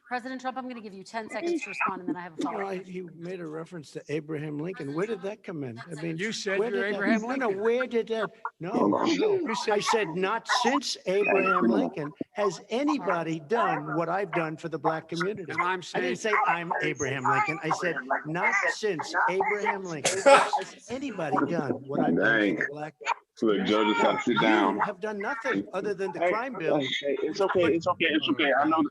President Trump, I'm going to give you 10 seconds to respond, and then I have a You know, follow-up. he made a reference to Abraham Lincoln. Where did that come in? I mean, You said where you're did that- Abraham No, Lincoln. where did that? No, no. You I said said not since Abraham Lincoln has anybody done what I've done for the black community. And I'm I saying didn't say I'm Abraham Lincoln. I said not since Abraham Lincoln has anybody done what I've done Dang. for the black. So the judge just got to sit You down. have done nothing other than the Hey, crime bill. hey, it's okay. It's okay. It's okay. I know.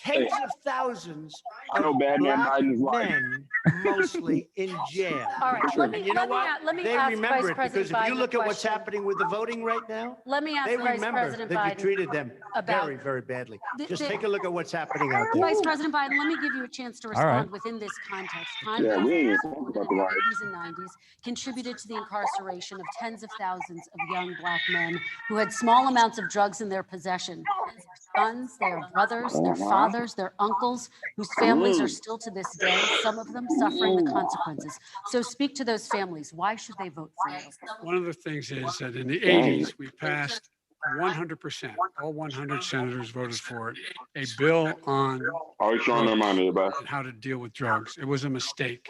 Tens of thousands I know of bad man black Biden's lying. men, mostly in jail. All right, let me, And you know let me, what? a- let me They ask remember Vice it President because if you Biden look a at what's question. happening with the voting right now, Let me ask they Vice remember President that you Biden treated them about very, very badly. The- Just the- take a look at what's happening out there. Vice President Biden, let me give you a chance to right. respond within this context. Crime Yeah, we ain't in talking the about the riots. 80s and 90s contributed to the incarceration of tens of thousands of young black men who had small amounts of drugs in their possession. Their sons, their brothers, their fathers, their uncles, whose families are still to this day, some of them suffering the consequences. So speak to those families. Why should they vote for you? one of the things is that in the 80s, we passed 100%, all 100 senators voted for it, a bill on Always trying to remind everybody. how to deal with drugs. It was a mistake.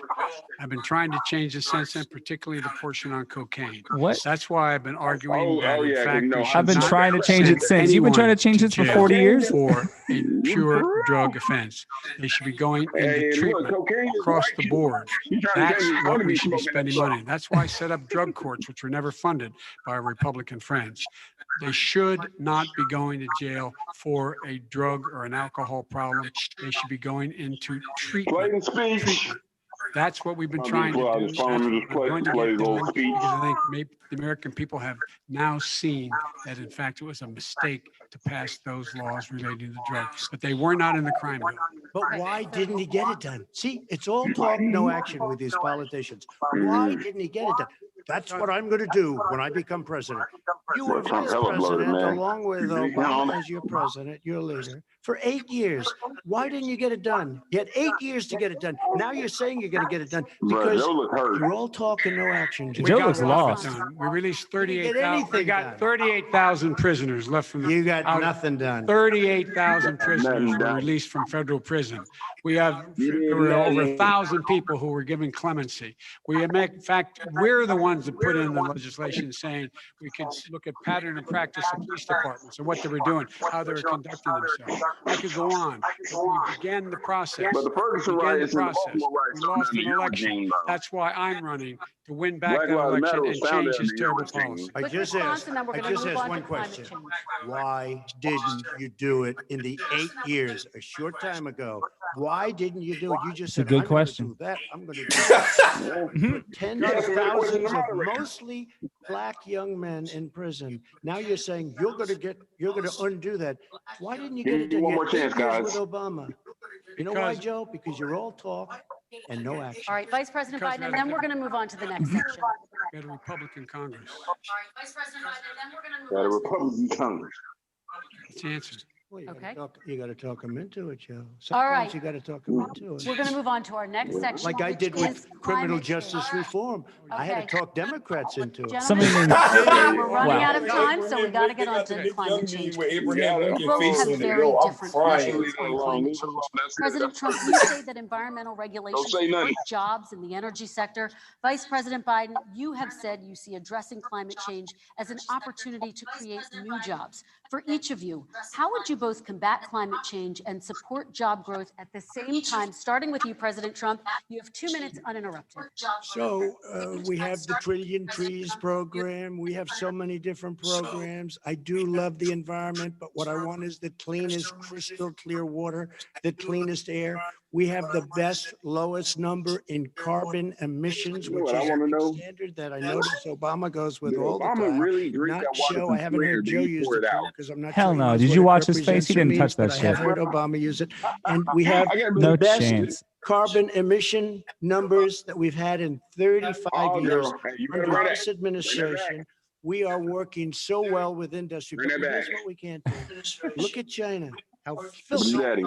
I've been trying to change it since then, particularly the portion on cocaine. What? That's why I've been arguing that, in yeah, 'cause, fact, you know, we I've should I've been not trying to change it send since. You've been trying to change anyone this for jail 40 years? for a pure drug offense. They should be going into Hey, look, treatment cocaine is across white the people. board. You trying to That's change it, what gonna we be should be smoking spending that money. That's why I set up drug courts, which were never funded by our Republican friends. They should not be going to jail for a drug or an alcohol problem. They should be going into treatment. Blatant speech. Treatment. That's what we've been I'll trying to pull out do. his That's phone what and we're just play going to his get little done, speech. because I think maybe the American people have now seen that, in fact, it was a mistake to pass those laws relating to drugs, but they were not in the crime bill. But why didn't he get it done? See, it's all talk, no action with these politicians. Why didn't he get it done? That's what I'm going to do when I become president. You were Well, Trump vice hella bloated, president man. along with Obama as your president, your leader, for 8 years. Why didn't you get it done? You had 8 years to get it done. Now you're saying you're going to get it done Bro, because Joe look hurt. you're all talk and no action. Joe We got looks a lot of lost. it done. We released Didn't get 38,000. We anything got done. 38,000 prisoners left from the. You got out- nothing done. 38,000 prisoners were done. released from federal prison. We have You didn't there were know over that. 1,000 people who were given clemency. We in fact, we're the ones that put in the legislation saying we could look at pattern and practice of police departments and what they were doing, how they were conducting themselves. I could go on. But we began the process. But the Ferguson Began the riots and the process. Baltimore riots We lost under an your election. regime, though. That's why I'm running to win back Black that Lives election Matter and was founded change his under your terrible regime. policy. I Quick just response, asked, and then we're I gonna just move asked on one to climate question. change. Why didn't you do it in the 8 years, a short time ago? Why didn't you do it? You just It's a said, good I'm gonna question. do that, I'm gonna do that. Mhm. Put tens Yeah, of so that wasn't thousands the of moderator. mostly black young men in prison. Now you're saying you're gonna undo that. Why didn't you Give get it me done? one You more had 8 chance, years guys. with Obama. You know why, Because- Joe? Because you're all talk and no action. All right, Vice President Because Biden, and then we're going to move on to the next section. All We had a Republican Congress. right, Vice President Biden, and then we're going to move Got a on to the Republican Congress. That's the answer. Well, Okay. You gotta talk them into it, Joe. All right. Sometimes you gotta talk them into We're it. going to move on to our next section. Like I which did is with criminal climate justice change. reform. I had Okay. to talk Democrats into it. Somebody Gentlemen, named we're running Wow. out of time, so we got to get on to climate change. With Abraham Lincoln We both have facing it, very yo, I'm different crying. visions on climate change. President Trump, you say that environmental regulations say nothing. hurt jobs in the energy sector. Vice President Biden, you have said you see addressing climate change as an opportunity to create new jobs. For each of you, how would you both combat climate change and support job growth at the same time? Starting with you, President Trump, you have 2 minutes uninterrupted. So we have the Trillion Trees program. We have so many different programs. I do love the environment, but what I want is the cleanest, crystal clear water, the cleanest air. We have the best, lowest number in carbon emissions, You know which what I is wanna a know? standard that I notice Obama goes with Did all the Obama time. really drink Not that water Joe. from I haven't Twitter? heard Did Joe he use pour the it term out? because I'm not Hell sure he no. knows Did what you it watch his face? He represents or didn't means, touch that but I have shit. heard Obama use it. And we have I got No the best chance. carbon emission numbers that we've had in 35 Oh, years girl. Hey, you better under bring this that. administration. We are working so well with industry, Bring but that here's back. what we can't do. Look at China, how Blue filthy. Daddy.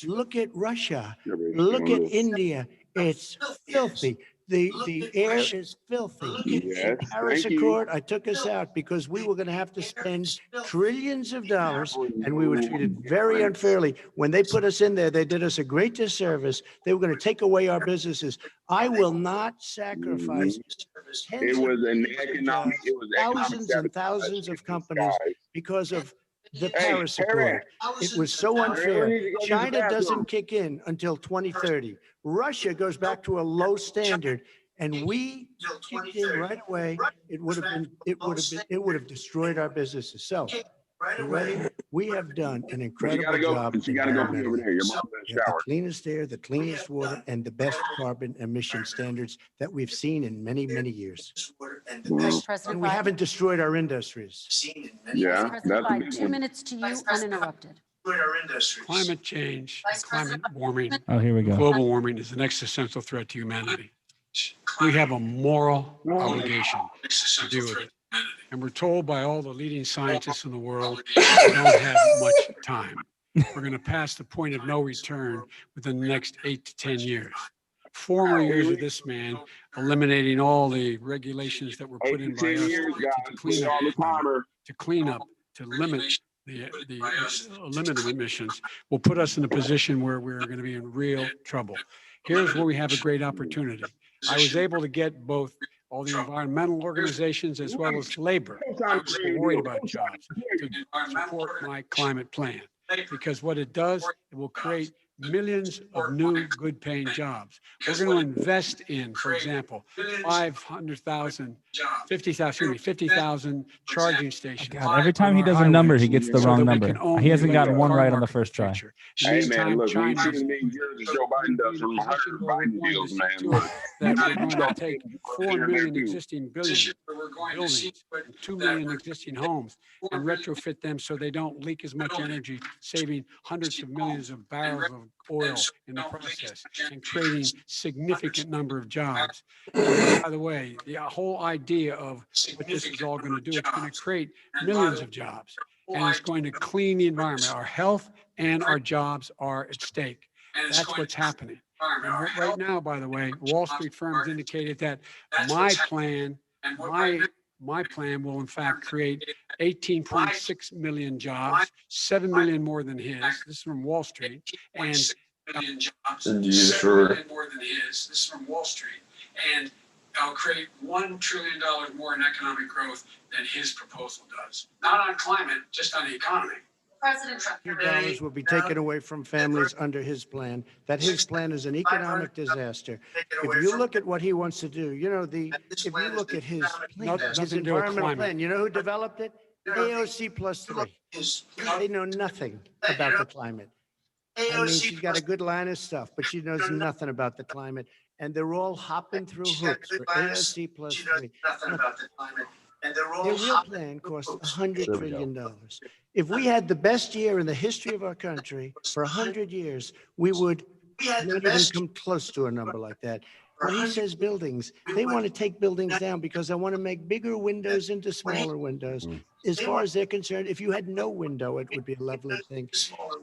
Look at Russia. Look at India. It's filthy. The air is filthy. Yes, The Paris thank you. Accord, I took us out because we were going to have to spend trillions of dollars and we were treated very unfairly. When they put us in there, they did us a great disservice. They were going to take away our businesses. I will not sacrifice It tens of was an millions of economic, jobs, it was economic thousands and thousands of companies because of the Paris Accord. It was so unfair. China doesn't kick in until 2030. Russia goes back to a low standard, and we kicked in right away. It would have destroyed our businesses. So, you ready? We have done an You incredible gotta go, job. you gotta go be over there. Your mom's We in the have shower. the cleanest air, the cleanest water, and the best carbon emission standards that we've seen in many, many years. Mhm. President And we Biden, haven't destroyed our industries. Yeah, President that's a Biden, big 2 one. minutes to you uninterrupted. Climate change, climate warming, Oh, here we go. global warming is an existential threat to humanity. We have a moral obligation to deal with it. And we're told by all the leading scientists in the world, we don't have much time. We're going to pass the point of no return within the next 8 to 10 years. 4 more years of this man eliminating all the regulations that were put 8 in to by 10 us years, to guys. clean up, All the timer. to clean up, to limit the limited emissions will put us in a position where we're going to be in real trouble. Here's where we have a great opportunity. I was able to get both all the environmental organizations as well as labor who are worried about jobs to support my climate plan. Because what it does, it will create millions of new good paying jobs. We're going to invest in, for example, 50,000 charging stations. God, every time he does a number, he gets the wrong number. He hasn't gotten one right on the first try. Hey, man, look, we ain't seen as many years as Joe Biden does from 100 Biden deals, man. Look, That we're going to take 4 million existing buildings, and 2 million existing homes and retrofit them so they don't leak as much energy, saving hundreds of millions of barrels of oil in the process and creating significant number of jobs. And by the way, the whole idea of what this is all going to do, it's going to create millions of jobs and it's going to clean the environment. Our health and our jobs are at stake. That's what's happening. And right now, by the way, Wall Street firms indicated that my plan will in fact create 18.6 million jobs, 7 million more than his. This is from Wall Street. And I'll create $1 trillion more in economic growth than his proposal does. Not on climate, just on the economy. President Trump. $100 will be taken away from families under his plan. That his plan is an economic disaster. If you look at what he wants to do, if you look at his environmental plan, you know who developed it? AOC plus 3. They know nothing about the climate. I mean, she's got a good line of stuff, but she knows nothing about the climate. And they're all hopping through hoops for AOC plus 3. Their real plan costs $100 trillion. If we had the best year in the history of our country for 100 years, we would not even come close to a number like that. When he says buildings, they want to take buildings down because they want to make bigger windows into smaller windows. As far as they're concerned, if you had no window, it would be a lovely thing.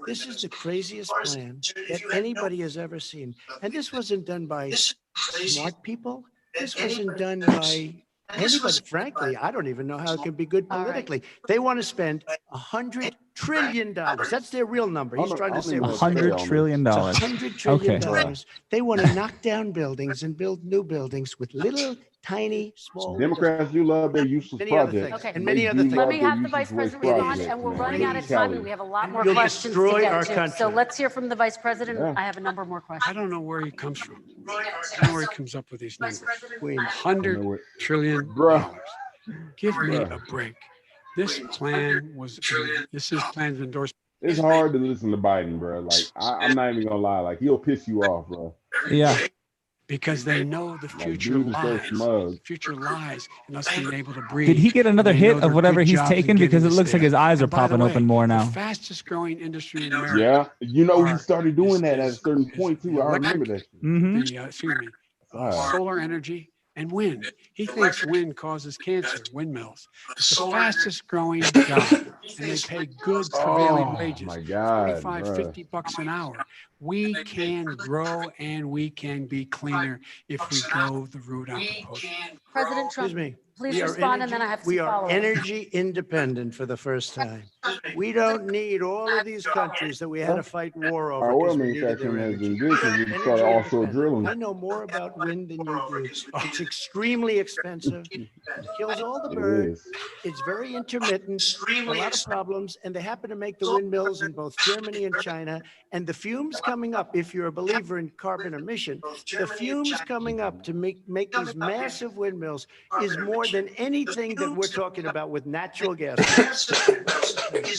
This is the craziest plan that anybody has ever seen. And this wasn't done by smart people. This wasn't done by anybody. Frankly, I don't even know how it can be good politically. They want to spend $100 trillion. That's their real number. He's trying to say $100 trillion. $100 trillion. Okay. They want to knock down buildings and build new buildings with little, tiny, small. Democrats do love their useless Many other projects. things. Okay. And many other things. Let me have the Vice President respond, and we're running out of time, and we have a lot more You'll questions to destroy get our to. country. So let's hear from the Vice President. Yeah. I have a number more I questions. don't know where he comes from. I don't know where he comes up with these numbers. Queen. $100 trillion. Bruh. Give me a break. This plan was, this is plans endorsed. It's hard to listen to Biden, bro. Like, I'm not even gonna lie. Like, he'll piss you off, bro. Yeah. Because they know the Like, future dude is so lies. smug. The future lies in us being able to breathe. Did he get another They know hit there of are whatever good he's jobs in taken? getting Because it this looks like there. his eyes are And by the popping way, open more now. The fastest growing industry in America. Yeah, you know, he Are- started doing that at a is- certain is point too. the I remember that. Shit. Mm-hmm. Excuse me, Wow. solar energy and wind. He thinks wind causes cancer, windmills. It's the fastest growing job, and they pay good prevailing Oh wages. my God, 45, bruh. 50 bucks an hour. We can grow and we can be cleaner if we go the route I'm proposing. President Excuse Trump, me. please We are respond, and then I have some We are follow-ups. energy independent for the first time. We don't need all of these countries that we had to fight war over. Our oil 'cause we needed their manufacturing has energy. been good because we Energy started offshore independent. drilling. I know more about wind than you do. It's extremely expensive. It kills all the It birds. is. It's very intermittent, a lot of problems, and they happen to make the windmills in both Germany and China. And the fumes coming up, if you're a believer in carbon emission, the fumes coming up to make these massive windmills is more than anything that we're talking about with natural gas.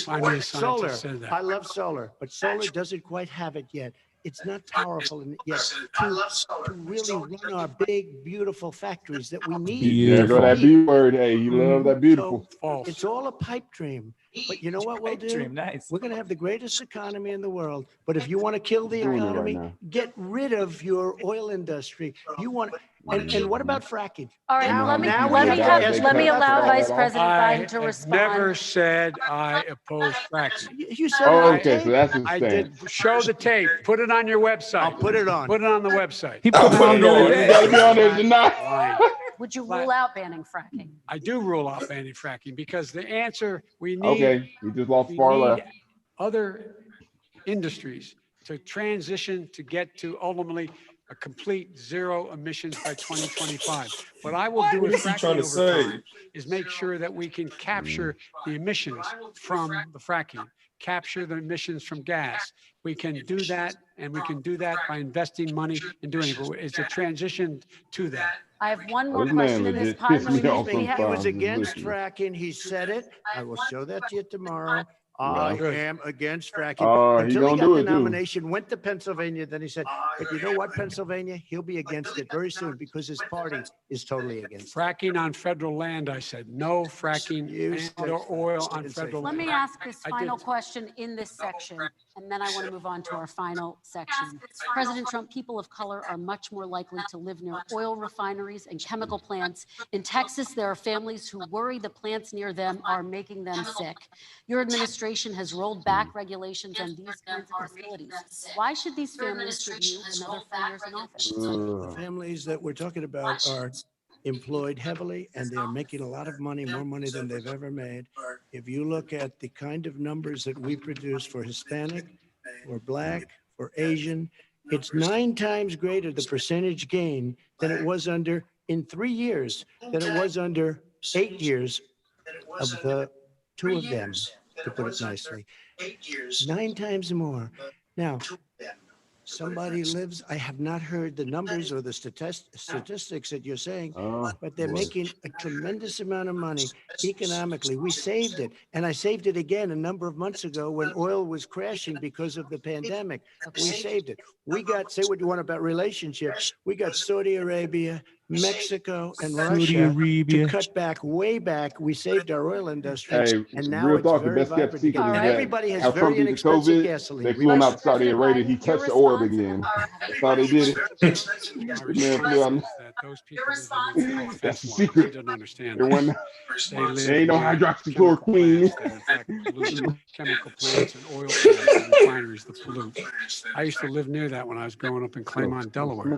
Finally, a Solar, scientist said that. I love solar, but solar doesn't quite have it yet. It's not powerful yet to really run our big, beautiful factories that we need. There go that B word. Hey, you love that beautiful. So False. it's all a pipe dream. But you know what we'll do? Dream, nice. We're going to have the greatest economy in the world. But if you want to kill the Doing it right economy, now. get rid of your oil industry. You want, and what about fracking? All right, Now- let me, now we let me have have, to let me ask allow about Vice that. President I Biden to have never respond. said I oppose fracking. You said Oh, it. okay, so that's his I stance. did show the tape. Put it on your website. I'll put it on. Put it on the website. He put it on the other You day. gotta be on there tonight. Lying. Would you rule out banning fracking? I do rule out banning fracking because the answer we need, Okay, you just lost we far need left. other industries to transition to get to ultimately a complete zero emissions by 2025. What I will do What with is he fracking trying to over say? time is make sure that we can capture the emissions from the fracking, capture the emissions from gas. We can do that, and we can do that by investing money and doing it. But it's a transition to that. I have one more This man question in this legit pod. pissed and then me we off need- we have- He was sometimes, just against listening. fracking. He said it. I will show that to you tomorrow. I Good. am against fracking. Oh, he Until he gonna got do the it too. nomination, went to Pennsylvania, then he said, but you know what, Pennsylvania? He'll be against it very soon because his party is totally against it. Fracking on federal land, I said, no fracking You and said or oil fracking. on Didn't say federal Let land. me ask this I final did. question in this section, and then I want to move on to our final section. President Trump, people of color are much more likely to live near oil refineries and chemical plants. In Texas, there are families who worry the plants near them are making them sick. Your administration has rolled back regulations on these kinds of facilities. Why should these families give you another 4 years in office? The families that we're talking about are employed heavily and they're making a lot of money, more money than they've ever made. If you look at the kind of numbers that we produce for Hispanic, for Black, for Asian, it's 9 times greater the percentage gain than it was under in 3 years, than it was under 8 years of the two of them, to put it nicely. 9 times more. Now, somebody lives, I have not heard the numbers or the statistics that you're saying, but they're making a tremendous amount of money economically. We saved it. And I saved it again a number of months ago when oil was crashing because of the pandemic. We saved it. We got, say what you want about relationships. We got Saudi Arabia, Mexico, and Russia to cut back way back. We saved our oil industry. Hey, And now real it's talk, the very best kept vibrant secret again. is And that everybody has how Trump very beat the inexpensive COVID, gasoline. they flew him out to Saudi President Arabia. Biden, He your touched the oil response, and again. then I'll have That's how they did it. My Man flew response out. is that those people live in what we call That's the fence lines. secret. They don't understand. There wasn't, They live there ain't no near hydroxychloroquine. chemical plants that in fact pollute, chemical plants and oil plants and refineries that pollute. I used to live near that when I was growing up in Claymont, Delaware.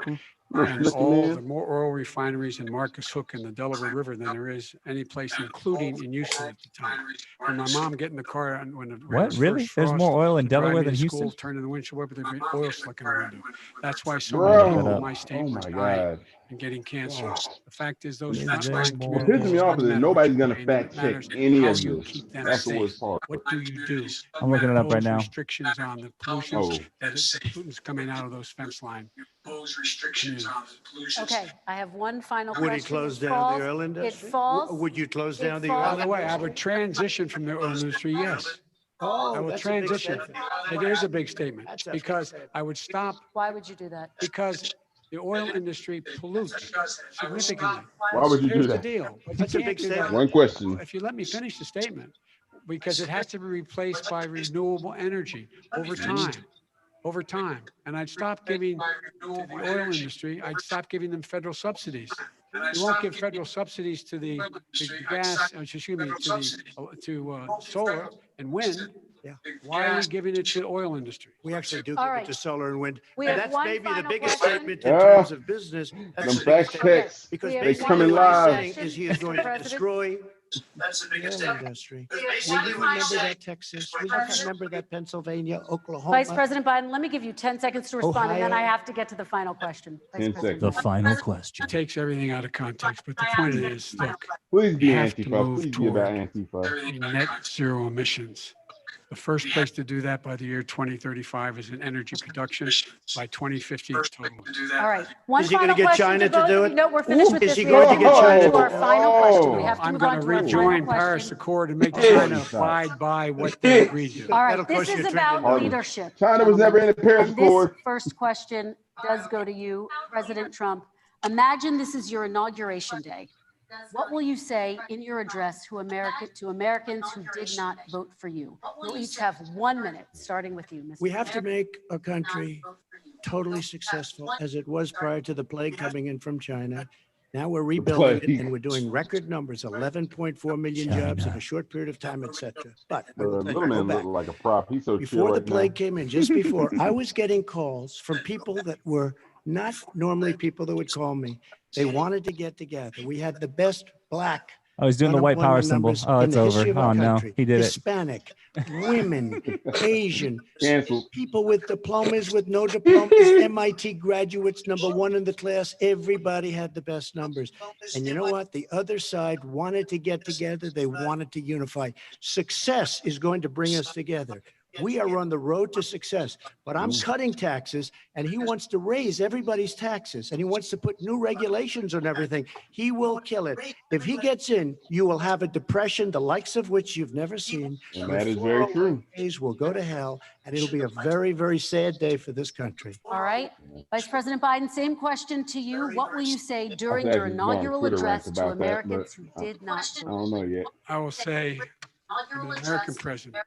And all the more oil refineries in Marcus Hook and the Delaware River than there is any place, including in Houston at the time. When my mom get in the car and when it What? was Really? first There's frost, more oil in to drive Delaware me than to Houston? school, turn in the windshield wiper, there'd be oil slick in the window. That's why so Bro. many people in my Oh state were my dying God. and getting cancer. The fact is those Is fence there line more What communities. pisses me off is that doesn't matter nobody's what gonna you pay them, fact it check matters any how of you this. keep them That's the safe. worst part. What do you do? I'm looking it up right Impose now. restrictions on the pollution Oh, that is the pollutants coming out of those fence line. Okay, I have one final Would question. he close It down falls- the oil industry? It falls. Would you close it down the falls- oil By the way, I industry? would transition from the oil industry, yes. I Oh, will that's a big transition. statement. It is a big statement That's a big because statement. I would stop Why would you do that? because the oil industry pollutes significantly. why would you do Here's the that? deal. But you That's a can't big do that. statement. One question. If you let me finish the statement, because it has to be replaced by renewable energy over time. Over time. And I'd stop giving to the oil industry, I'd stop giving them federal subsidies. You won't give federal subsidies to the gas, excuse me, to solar and wind. Yeah. Why are we giving it to the oil industry? We actually do All give right. it to solar and wind. We And have that's one maybe the final biggest question. statement in Yeah. terms of business. Them That's the fact biggest statement. checks. Because We have They basically coming what he's live. saying is he is Mr. going to President. destroy the oil industry. Will you remember that Texas? Will you remember that Pennsylvania, Oklahoma? Vice President Biden, let me give you 10 seconds to respond, and then I Ohio. have to get to the final question. Vice 10 President The seconds. Biden. final question. It takes everything out of context, but the point is, look, Please be We have to Antifa. move Please be about toward Antifa. net zero emissions. The first place to do that by the year 2035 is in energy production. By 2050, total. All right. One Is he gonna final get question China to both do of it? you. No, we're finished with Is this. he We going have to get move on China to to- our final question. We Oh. have to I'm move going on to to our final rejoin Paris question. Accord and make Hey. China abide by what they agreed to. All right, That'll this cost you is $1 trillion. about leadership. China was never in the Paris And this Accord. first question does go to you, President Trump. Imagine this is your inauguration day. What will you say in your address to Americans who did not vote for you? You'll each have 1 minute, starting with you, Mr. We have to make our country totally successful as it was prior to the plague coming in from China. Now we're rebuilding it plague. and we're doing record numbers, 11.4 million jobs in China. a short period of time, et cetera. But I Bro, will tell little you, go man back. look like a prop. He's so chill Before the right now. plague came in, just before, I was getting calls from people that were not normally people that would call me. They wanted to get together. We had the best black Oh, he's doing the white power unemployment symbol. numbers Oh, in it's the over. history of our Oh no, country. he did it. Hispanic, women, Asian, Canceled. people with diplomas, with no diplomas, MIT graduates, #1 in the class. Everybody had the best numbers. And you know what? The other side wanted to get together. They wanted to unify. Success is going to bring us together. We are on the road to success, but I'm cutting taxes and he wants to raise everybody's taxes and he wants to put new regulations on everything. He will kill it. If he gets in, you will have a depression, the likes of which you've never seen. And that is very true. Days will go to hell and it'll be a very, very sad day for this country. All right. Vice President Biden, same question to you. What will you say during I your was actually going inaugural Twitter address rant to about that, Americans but who did not I don't know yet. I will say, I'm the American president.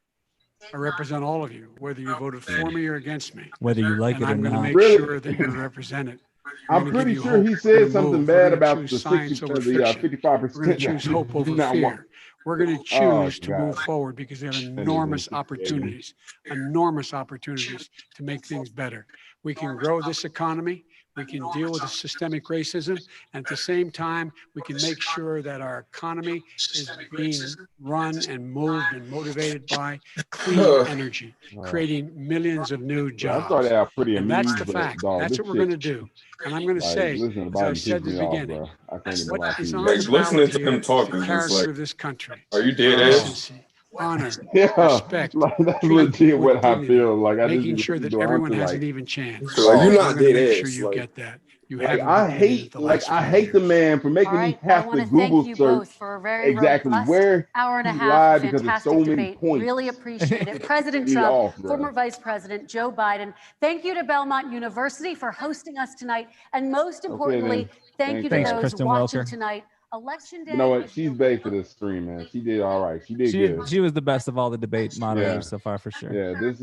I represent all of you, whether you voted for me or against me. Whether you like And it or I'm going to not. make Really? sure that you're represented. We're I'm gonna give pretty you sure hope. he We're said gonna something move. bad We're gonna about the choose science 60 over the fiction. 55%. We're going to choose hope over Not one. fear. We're going to Oh, choose to move God. forward because there are is enormous infuriating. enormous opportunities to make things better. We can grow this economy. We can deal with the systemic racism. And at the same time, we can make sure that our economy is being run and moved and motivated by clean energy, creating millions of new I jobs. started out pretty And amused, that's the but fact. dog, That's this what we're going to shit, do. And I'm going to like, say, listening to as I Biden said at pisses the me off, beginning, bro. I can't even lie what to is you. on Like, the listening ballot to here him is talk the is just character like, of this country. are you dead ass? Decency, honor, Yeah, respect, like that's treating legit people what with I dignity, feel. Like I making just sure listen that to everyone Hunter, has like, an even chance. So, like, oh, you're We're not going to dead make sure ass. you Like, get that. You like haven't I been getting it hate, the like last I 4 hate the years. man for All making me right. I have want to to thank Google you search both for a very exactly robust where hour and a he half lied of because of fantastic so many debate. points. Really appreciate it. President Me Trump, off, bro. former Vice President Joe Biden, thank you to Belmont University for hosting us tonight. And most Okay, importantly, then. thank you to Thanks, those Kristen watching Welker. tonight. Election You know day what? is She's November. baked for this stream, man. She did all right. She did She good. she was the best of all the debate moderators Yeah. so far for sure. Yeah, this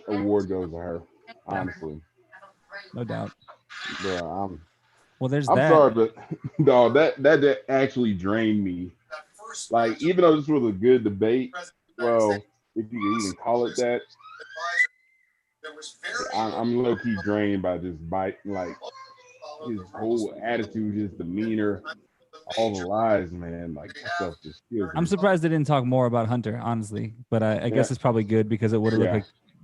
award goes to her. Honestly, No doubt. bro. Well, there's I'm that. sorry, but dog, that actually drained me. Like, even though this was a good debate, well, if you could even call it that, I'm low key drained by this bite. Like his whole attitude, his demeanor, all the lies, man. Like that stuff just kills me. I'm surprised they didn't talk more about Hunter, honestly. But I guess Yeah. it's probably good because it would have looked Yeah.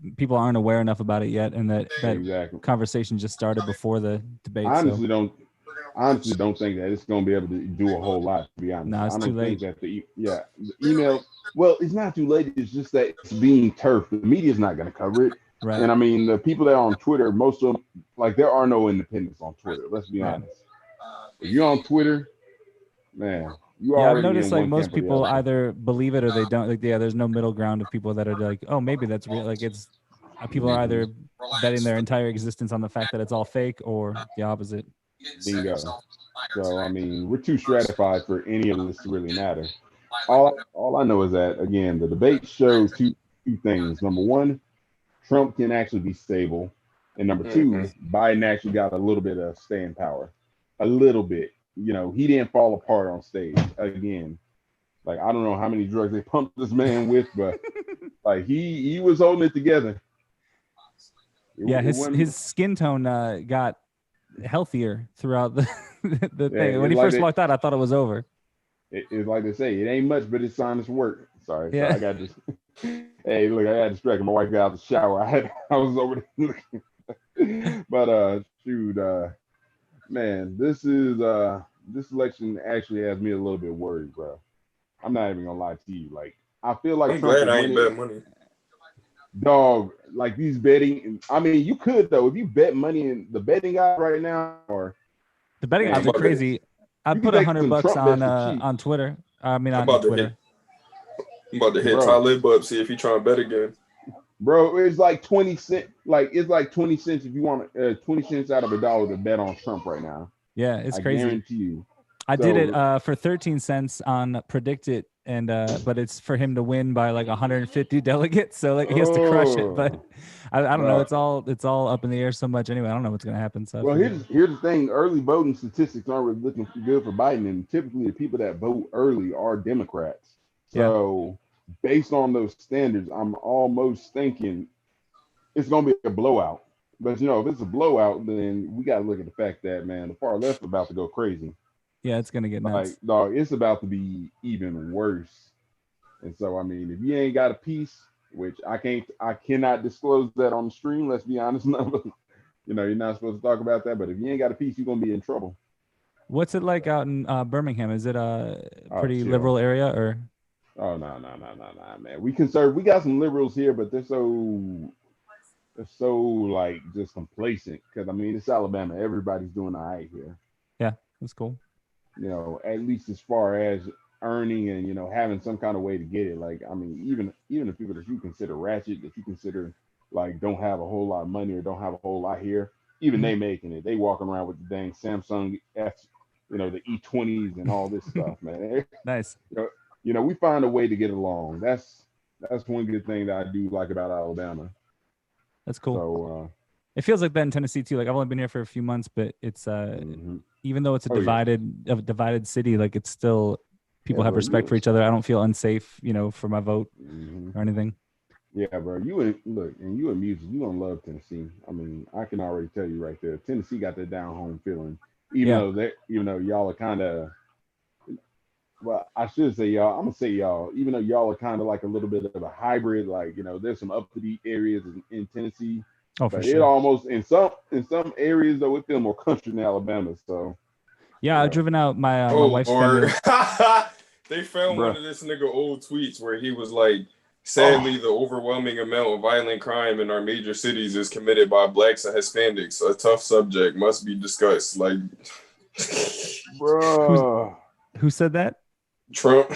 like people aren't aware enough about it yet, and that Exactly. conversation just started before the debate. I So honestly don't think that it's going to be able to do a whole lot. To be honest, No, it's I don't too late. think that the email. Well, it's not too late. It's just that it's being turfed. The media's not going to cover it. right. And I mean, the people that are on Twitter, most of them, like, there are no independents on Twitter. Let's be Right. honest. If you're on Twitter, man, you Yeah, already I've noticed in like one most camp or the people other. either believe it or they don't. Like, yeah, there's no middle ground of people that are like, oh, maybe that's real. Like it's people are either betting their entire existence on the fact that it's all fake or the opposite. Bingo. So I mean, we're too stratified for any of this to really matter. All I know is that, again, the debate showed two things. Number one, Trump can actually be stable, and number two, Biden actually got a little bit of staying power, a little bit. You know, he didn't fall apart on stage again. Like, I don't know how many drugs they pumped this man with, but like he was holding it together. Yeah, his skin tone got healthier throughout the thing. When he like first walked out, I thought it was over. It's like they say, it ain't much, but it's honest work. Sorry, Yeah. I got this. Hey, look, I got distracted. My wife got out of the shower. I was over there looking. But shoot, man, this election actually has me a little bit worried, bro. I'm not even gonna lie to you. Like, I feel like I'm Trump glad is I ain't winning. bet money. Dog, like these betting. I mean, you could though if you bet money in the betting guy right now, or The betting Man, odds are crazy. I you put can take some $100 Trump bets for on cheap. on Twitter. I mean, I'm on about to Twitter. I'm about to hit Bro. Talib up, see if he trying to bet again. bro, it's like 20 cents. Like, it's like 20 cents if you want 20 cents out of $1 to bet on Trump right now. Yeah, it's I crazy. guarantee you. I did it So- for 13 cents on Predict It, and but it's for him to win by like 150 delegates, so like he has to crush it. But I don't know. Bro. It's all up in the air so much anyway. I don't know what's gonna happen. So I Well, figured- here's the thing. Early voting statistics aren't really looking good for Biden, and typically the people that vote early are Democrats. So based on those standards, I'm almost thinking it's going to be a blowout But if it's a blowout, then we got to look at the fact that, man, the far left about to go crazy. Yeah, it's gonna get nuts. Like, dog, it's about to be even worse. And so, I mean, if you ain't got a piece, which I cannot disclose that on the stream. Let's be honest. You're not supposed to talk about that. But if you ain't got a piece, you're gonna be in trouble. What's it like out in Birmingham? Is it a pretty liberal area or? Oh no, man. We got some liberals here, but they're so like just complacent. Because I mean, it's Alabama. Everybody's doing all right here. Yeah, that's cool. At least as far as earning and having some kind of way to get it. Like, I mean, even the people that you consider ratchet, that you consider like don't have a whole lot of money or don't have a whole lot here, even they making it. They walking around with the dang Samsung F, the E20s and all this stuff, man. Nice. We find a way to get along. That's one good thing that I do like about Alabama. That's cool. So it feels like that in Tennessee too. Like I've only been here for a few months, but it's even though it's a divided city, like it's still people have respect for each other. I don't feel unsafe, for my vote or anything. Yeah, bro. You and music, you gonna love Tennessee. I mean, I can already tell you right there. Tennessee got that down home feeling. Even though y'all are kind of, well, I should say y'all. I'm gonna say y'all. Even though y'all are kind of like a little bit of a hybrid, like there's some uppity areas in Tennessee. Oh, for but sure. It almost in some areas though it feels more country than Alabama. So. Yeah, I've driven out my wife's family. They found one of this nigga old tweets where he was like, sadly, the overwhelming amount of violent crime in our major cities is committed by blacks and Hispanics. A tough subject must be discussed. Like, bro, who said that? Trump.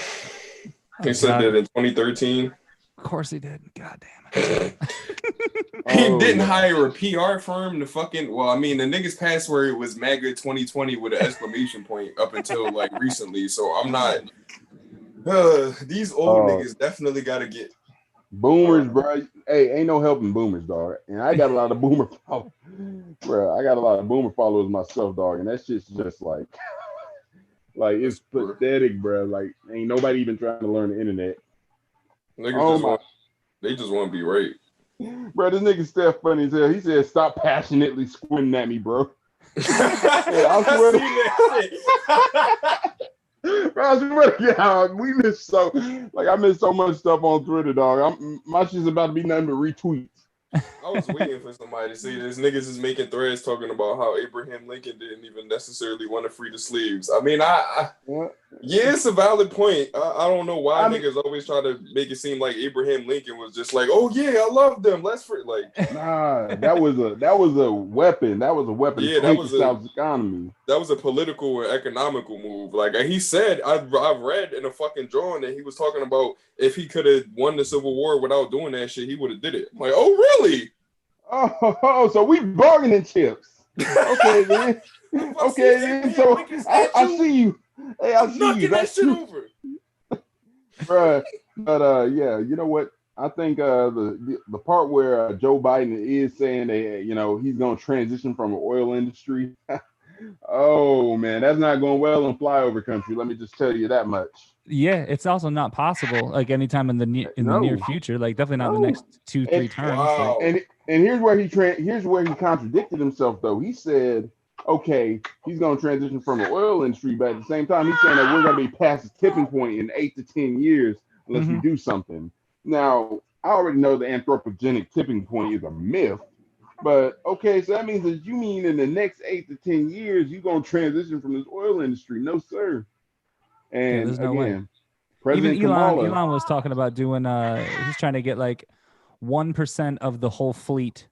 He said that in 2013. Of course he did. God damn it. He didn't hire a PR firm to fucking. Well, I mean, the nigga's password was MAGA 2020 with an exclamation point up until like recently. So I'm not. These old niggas definitely got to get boomers, bro. Hey, ain't no helping boomers, dog. And I got a lot of boomer followers, bro. I got a lot of boomer followers myself, dog. And that shit's just like it's pathetic, bro. Like, ain't nobody even trying to learn the internet. Niggas they just want to be right. Bro, this nigga Steph funny as hell. He said, "Stop passionately squinting at me, bro." I swear to God, we miss I miss so much stuff on Twitter, dog. My shit's about to be nothing but retweets. I was waiting for somebody to say this. Niggas is making threads talking about how Abraham Lincoln didn't even necessarily want to free the slaves. I mean, yeah, it's a valid point. I don't know why niggas always try to make it seem like Abraham Lincoln was just like, oh yeah, I love them. Let's free. Like, nah, that was a weapon. That was a weapon. Yeah, that was South's economy. That was a political and economical move. Like he said, I've read in a fucking drawing that he was talking about if he could have won the Civil War without doing that shit, he would have did it. I'm like, oh really? Oh, so we bargaining chips. Okay, then. Okay, then. So I see you. Hey, I see you. That shit over. Bruh. But yeah, you know what? I think the part where Joe Biden is saying that he's gonna transition from the oil industry. Oh man, that's not going well in flyover country. Let me just tell you that much. Yeah, it's also not possible. Like anytime in the near future. Like definitely not in the next 2-3 terms. Wow. Like, and here's where he contradicted himself though. He said, okay, he's gonna transition from the oil industry, but at the same time, he's saying that we're gonna be past the tipping point in 8 to 10 years unless we do something. Now, I already know the anthropogenic tipping point is a myth. But okay, so that means that you mean in the next 8 to 10 years you're gonna transition from this oil industry? No, sir. And there's no again, way. President Even Kamala, Elon was talking about doing. He's trying to get like 1% of the whole fleet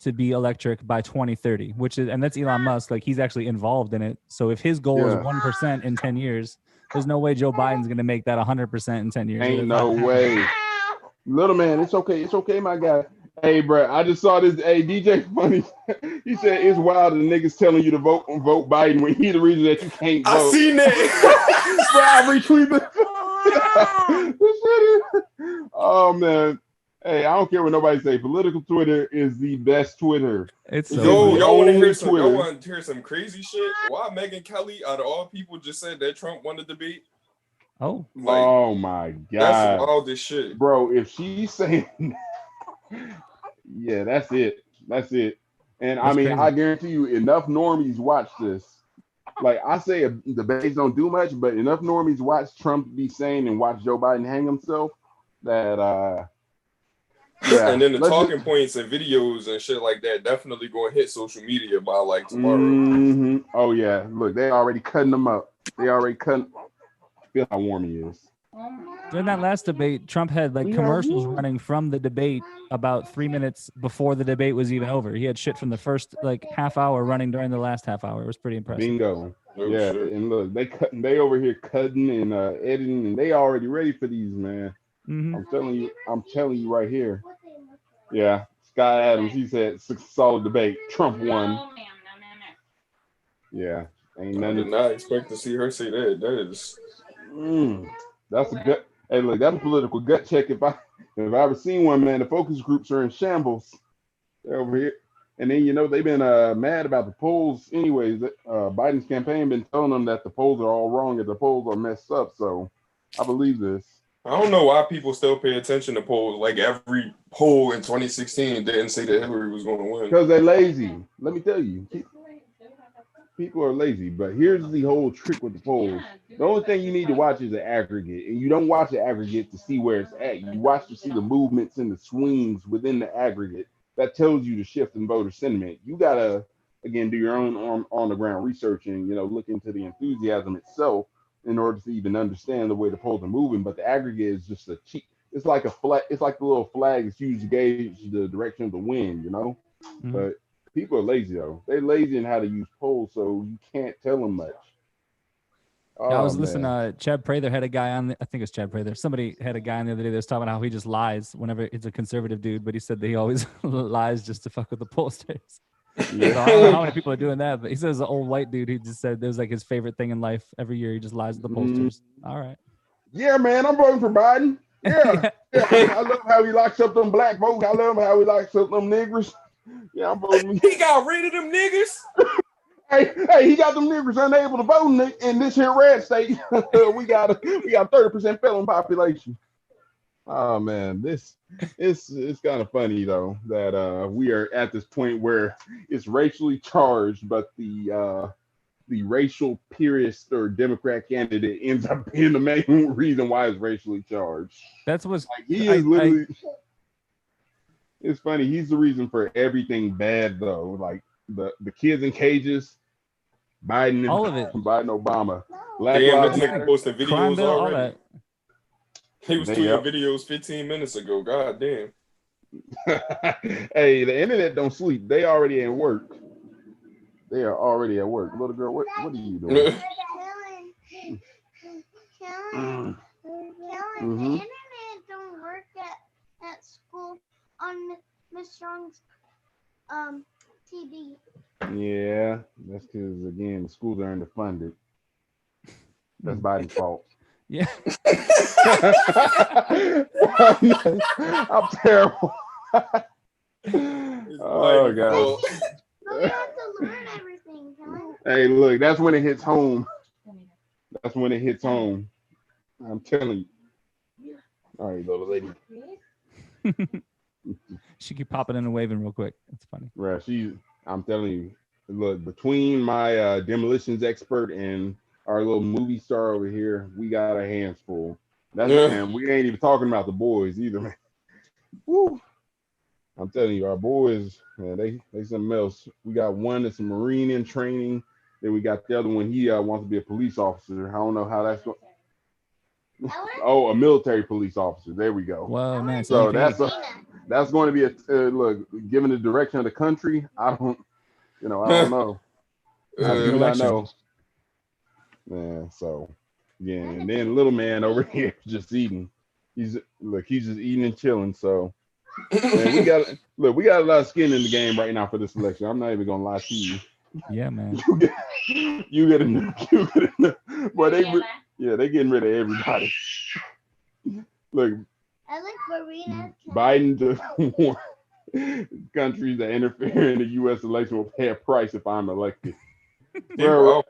to be electric by 2030, and that's Elon Musk. Like he's actually involved in it. So if his goal is 1% in 10 years, there's no way Joe Biden's gonna make that 100% in 10 years. Ain't no way. Little man, it's okay. It's okay, my guy. Hey, bro, I just saw this. Hey, DJ Funny, he said it's wild the niggas telling you to vote Biden when he the reason that you can't vote. I seen that. Bro, I retweeted it. Oh, man. Hey, I don't care what nobody say. Political Twitter is the best Twitter. It's y'all want to hear some? Y'all want to hear some crazy shit? Why Megyn Kelly, out of all people, just said that Trump won the debate? Oh, like, oh my God, that's all this shit, bro. If she's saying, yeah, that's it. That's it. And That's I mean, crazy. I guarantee you, enough normies watch this. Like I say, debates don't do much, but enough normies watch Trump be sane and watch Joe Biden hang himself that yeah. And then the let's talking just- points and videos and shit like that definitely going to hit social media by like tomorrow. Mhm. Oh yeah, look, they already cutting them up. They already cutting. Feel how warm he is. During that last debate, Trump had like commercials running from the debate about 3 minutes before the debate was even over. He had shit from the first like half hour running during the last half hour. It was pretty impressive. Bingo. Oh, Yeah, shit. and look, they over here cutting and editing, and they already ready for these, man. Mhm. I'm telling you right here. Yeah, Scott Adams, he said solid debate. Trump won. Yeah, ain't I nothing. did not expect to see her say that. That is. That's a gut. Hey, look, that's a political gut check. If I ever seen one, man, the focus groups are in shambles. They're over here, and then they've been mad about the polls. Anyways, Biden's campaign been telling them that the polls are all wrong and the polls are messed up. So I believe this. I don't know why people still pay attention to polls. Like every poll in 2016 didn't say that Hillary was going to win. Because they're lazy. Let me tell you. People are lazy, but here's the whole trick with the polls. The only thing you need to watch is the aggregate, and you don't watch the aggregate to see where it's at. You watch to see the movements and the swings within the aggregate. That tells you the shift in voter sentiment. You gotta again do your own on the ground research and look into the enthusiasm itself in order to even understand the way the polls are moving. But the aggregate is just a cheap. It's like a flag. It's like the little flag that's used to gauge the direction of the wind. Mhm. But people are lazy though. They're lazy in how to use polls, so you can't tell them much. I was listening. Man. Chad Prather had a guy on. I think it was Chad Prather. Somebody had a guy on the other day that was talking about how he just lies whenever it's a conservative dude, but he said that he always lies just to fuck with the pollsters. Yeah. So I don't know how many people are doing that, but he says the old white dude. He just said it was like his favorite thing in life. Every year he just lies to the pollsters. All right. Yeah, man, I'm voting for Biden. Yeah. I love how he locks up them black folks. I love how he locks up them niggers. Yeah, I'm voting. He got rid of them niggas. Hey, he got them niggers unable to vote in this here red state. we got 30% felon population. Oh man, it's kind of funny though that we are at this point where it's racially charged, but the racial purist or Democrat candidate ends up being the main reason why it's racially charged. That's what's Like he is literally. It's funny. He's the reason for everything bad though. Like the kids in cages, Biden, and all of it. Biden, Obama, Black Damn, Lives that nigga Matter. posting Crime videos bill, all already. that. He was Yep. tweeting videos 15 minutes ago. God damn. Hey, the internet don't sleep. They already at work. They are already at work. Little girl, what are you doing? Kellen, Mhm. the internet don't work at school on Miss Strong's TV. Yeah, that's because again the schools are underfunded. That's Biden's fault. Yeah. I'm terrible. Oh god. Well, But we have to learn everything, Kellen. Hey, look, that's when it hits home. That's when it hits home. I'm telling you. All right, little lady. She keep popping in and waving real quick. It's funny. Right, I'm telling you. Look, between my demolitions expert and our little movie star over here, we got our hands full. And we ain't even talking about the boys either, man. Woo. I'm telling you, our boys, man, they something else. We got one that's a Marine in training. Then we got the other one. He wants to be a police officer. I don't know how that's going. Oh, a military police officer. There we go. Whoa, nice. So EP. that's going to be a look. Given the direction of the country, I don't know. I do not know. Man, so yeah, and then little man over here just eating. He's just eating and chilling. So man, we got a lot of skin in the game right now for this election. I'm not even gonna lie to you. Yeah, man. You get enough. Boy, they getting rid of everybody. Look, I like Marina. Biden to warn countries that interfere in the U.S. election will pay a price if I'm elected. Bro,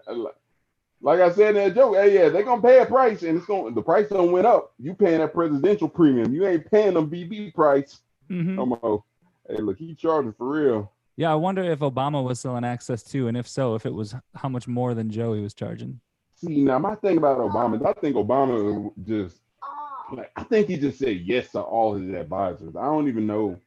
like I said in that joke, hey, yeah, they're gonna pay a price, and the price don't went up. You paying that presidential premium. You ain't paying them BB price. Mhm. No more. Hey, look, he charging for real. Yeah, I wonder if Obama was selling access too, and if so, if it was how much more than Joey was charging. See, now my thing about Obama is I think Obama just like I think he just said yes to all his advisors. I don't even know.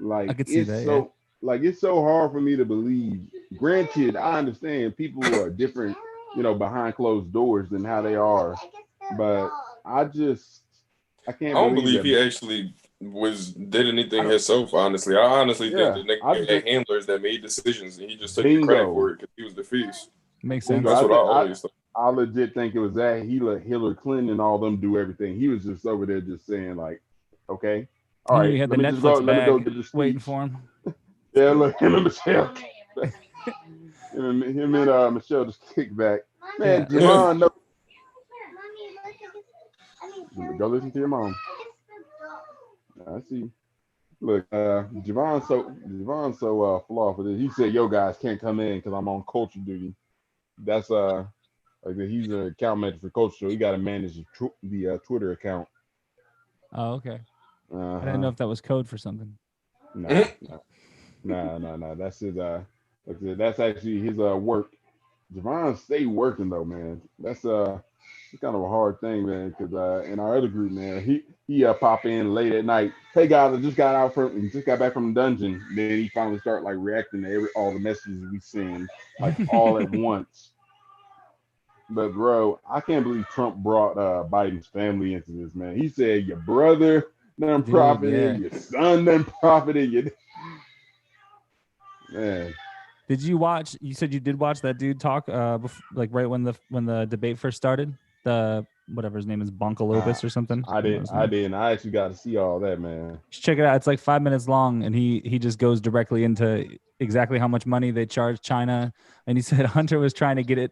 I Like could see it's that. so like it's so hard for me to believe. Granted, I understand people are different, behind closed doors than how they are, but I can't I don't believe believe that. he actually did anything himself. Honestly, I honestly think the I nigga just had think handlers that made decisions, and he just took the credit for it because he was the face. Makes sense. That's what I always thought. I legit think it was that he let Hillary Clinton and all them do everything. He was just over there just saying like, okay, all right, He had the let me just go. Netflix Let me go bag get the waiting speech. for him. Yeah, look, him and Michelle. him and Michelle just kick back. Man, Yeah. Javon, no. Go listen to your mom. I see. Look, Javon's so flawed for this. He said, "Yo, guys can't come in because I'm on culture duty." That's like he's an account manager for culture, so he got to manage the Twitter account. Oh, okay. Uh-huh. I didn't know if that was code for something. No. That's his. Like I said, that's actually his work. Javon stay working though, man. That's it's kind of a hard thing, man. Because in our other group, man, he pop in late at night. Hey guys, I just got back from the dungeon. Then he finally start like reacting to all the messages we send like all at once. But bro, I can't believe Trump brought Biden's family into this, man. He said your brother done profited, your son done profited, man. Did you watch? You said you did watch that dude talk, like right when the debate first started. The whatever his name is, Bonkalopis or something. I didn't. I actually got to see all that, man. Check it out. It's like 5 minutes long, and he just goes directly into exactly how much money they charge China. And he said Hunter was trying to get it.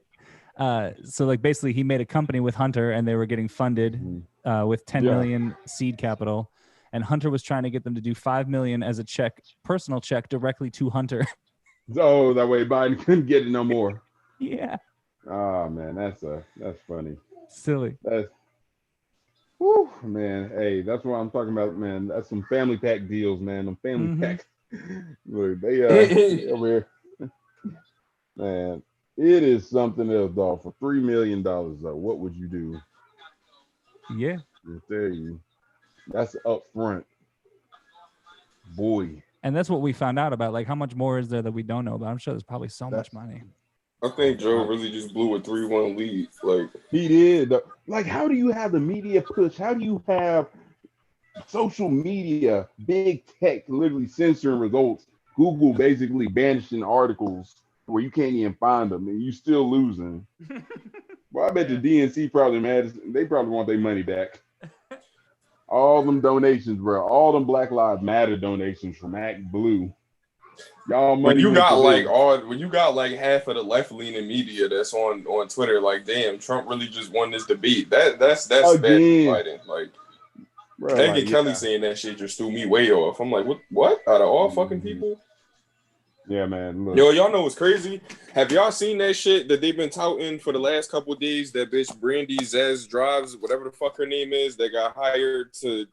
So like basically, he made a company with Hunter, and they were getting funded with 10 million seed capital. And Hunter was trying to get them to do 5 million as a personal check directly to Hunter. Oh, that way Biden couldn't get it no more. Yeah. Oh man, that's funny. Silly. Whew, man. Hey, that's what I'm talking about, man. That's some family pack deals, man. Them family pack. Look, they over here. Man, it is something else, dog. For $3 million, though, what would you do? Yeah. I tell you, that's up front, boy. And that's what we found out about. Like, how much more is there that we don't know about? I'm sure there's probably so much money. I think Joe really just blew a 3-1 lead. Like he did. Like, how do you have the media push? How do you have social media, big tech, literally censoring results? Google basically banishing articles where you can't even find them, and you still losing. Well, I bet the DNC probably mad. They probably want their money back. All them donations, bro. All them Black Lives Matter donations from Act Blue. Y'all money. When you got like half of the left leaning media that's on Twitter, like, damn, Trump really just won this debate. That's bad fighting. Like, Megyn Kelly saying that shit just threw me way off. I'm like, what? Out of all fucking people? Yeah, man. Look. Yo, y'all know what's crazy? Have y'all seen that shit that they've been touting for the last couple of days? That bitch Brandy Zaz Drives, whatever the fuck her name is, that got hired to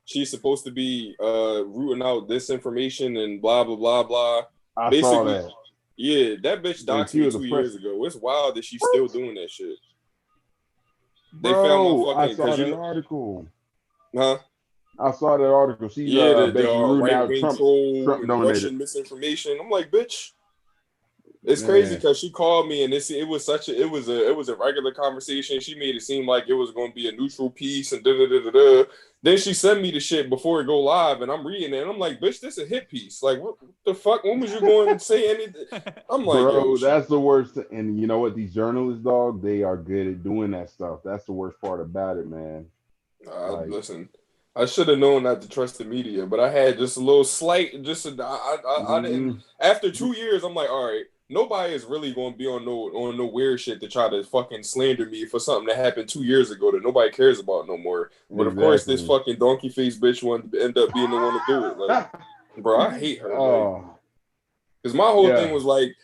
she's supposed to be rooting out disinformation and blah blah blah blah. I saw that. Yeah, that bitch doxed me 2 years ago. It's wild that she's still doing that shit. They found my fucking. I saw that article. Huh? I saw that article. She's the right-wing Trump Russian misinformation. I'm like, bitch. It's crazy because she called me and it was a regular conversation. She made it seem like it was going to be a neutral piece and da. Then she sent me the shit before it go live, and I'm reading it, and I'm like, bitch, this is a hit piece. Like, what the fuck? When was you going to say anything? I'm like, bro, that's the worst. And you know what? These journalists, dog, they are good at doing that stuff. That's the worst part about it, man. Listen. I should have known not to trust the media, but I had just a little slight. I didn't. After 2 years, I'm like, all right, nobody is really going to be on no weird shit to try to fucking slander me for something that happened 2 years ago that nobody cares about no more. But of course, this fucking donkey face bitch wanted to end up being the one to do it. Like, bro, I hate her. Because my whole thing was like,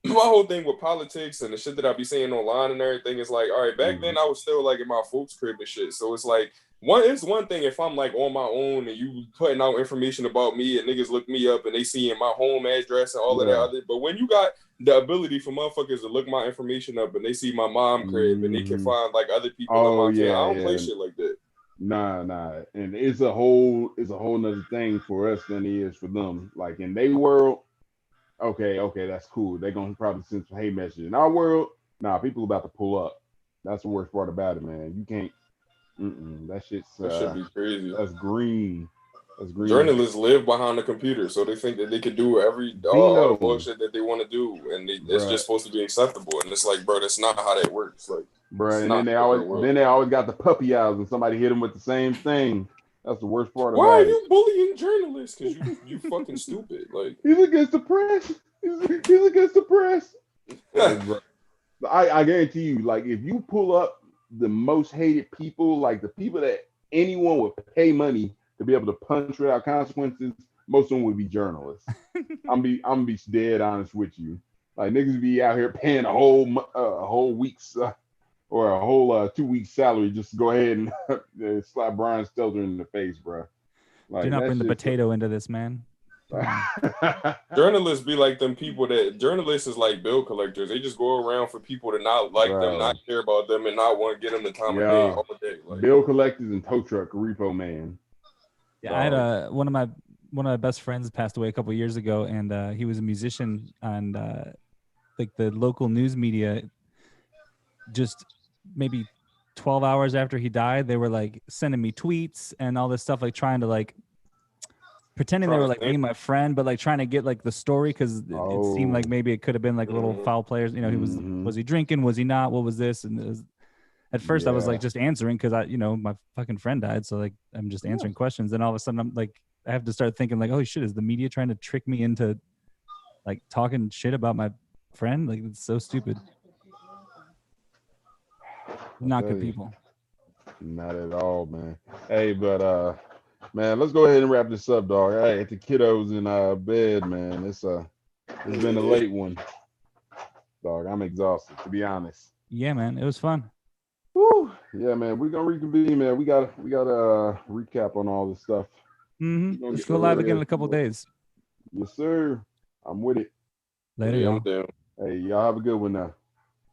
my whole thing with politics and the shit that I be saying online and everything is like, all right, back then I was still like in my folks' crib and shit. So it's like, It's one thing if I'm like on my own and you putting out information about me and niggas look me up and they seeing my home address and all of that other. But when you got the ability for motherfuckers to look my information up and they see my mom crib and they can find like other people in my town, I don't play shit like that. Nah. And it's a whole nother thing for us than it is for them. Like in their world, okay, that's cool. They're gonna probably send some hate messages. In our world, nah, people about to pull up. That's the worst part about it, man. You can't. That shit's. That should be crazy. That's green. That's green. Journalists live behind the computer, so they think that they could do all the bullshit that they want to do, and it's just supposed to be acceptable. And it's like, bro, that's not how that works. Like, bro, and then they always got the puppy eyes, and somebody hit them with the same thing. That's the worst part about it. Why are you bullying journalists? Because you fucking stupid. Like, he's against the press. He's against the press. I guarantee you, like, if you pull up the most hated people, like the people that anyone would pay money to be able to punch without consequences, most of them would be journalists. I'm gonna be dead honest with you. Like niggas be out here paying a whole week's or a whole 2 weeks salary just to go ahead and slap Brian Stelter in the face, bro. Like, do not bring the potato into this, man. Journalists be like them people journalists is like bill collectors. They just go around for people to not like them, not care about them, and not want to get them the time of day all day. Like, bill collectors and tow truck repo man. Yeah, I had one of my best friends passed away a couple of years ago, and he was a musician, and like the local news media, just maybe 12 hours after he died, they were like sending me tweets and all this stuff, like trying to like pretending they were like being my friend, but like trying to get like the story because it seemed like maybe it could have been like little foul players. You know, he was he drinking? Was he not? What was this? And at first I was like just answering because my fucking friend died, so like I'm just answering questions. And all of a sudden I'm like I have to start thinking like, oh shit, is the media trying to trick me into like talking shit about my friend? Like it's so stupid. Not good people. Not at all, man. Hey, but man, let's go ahead and wrap this up, dog. I had the kiddos in bed, man. It's been a late one, dog. I'm exhausted, to be honest. Yeah, man, it was fun. Woo. Yeah, man, we're gonna reconvene, man. We got a recap on all this stuff. Let's go live again in a couple of days. Yes, sir. I'm with it. Later, y'all. Hey, y'all have a good one now.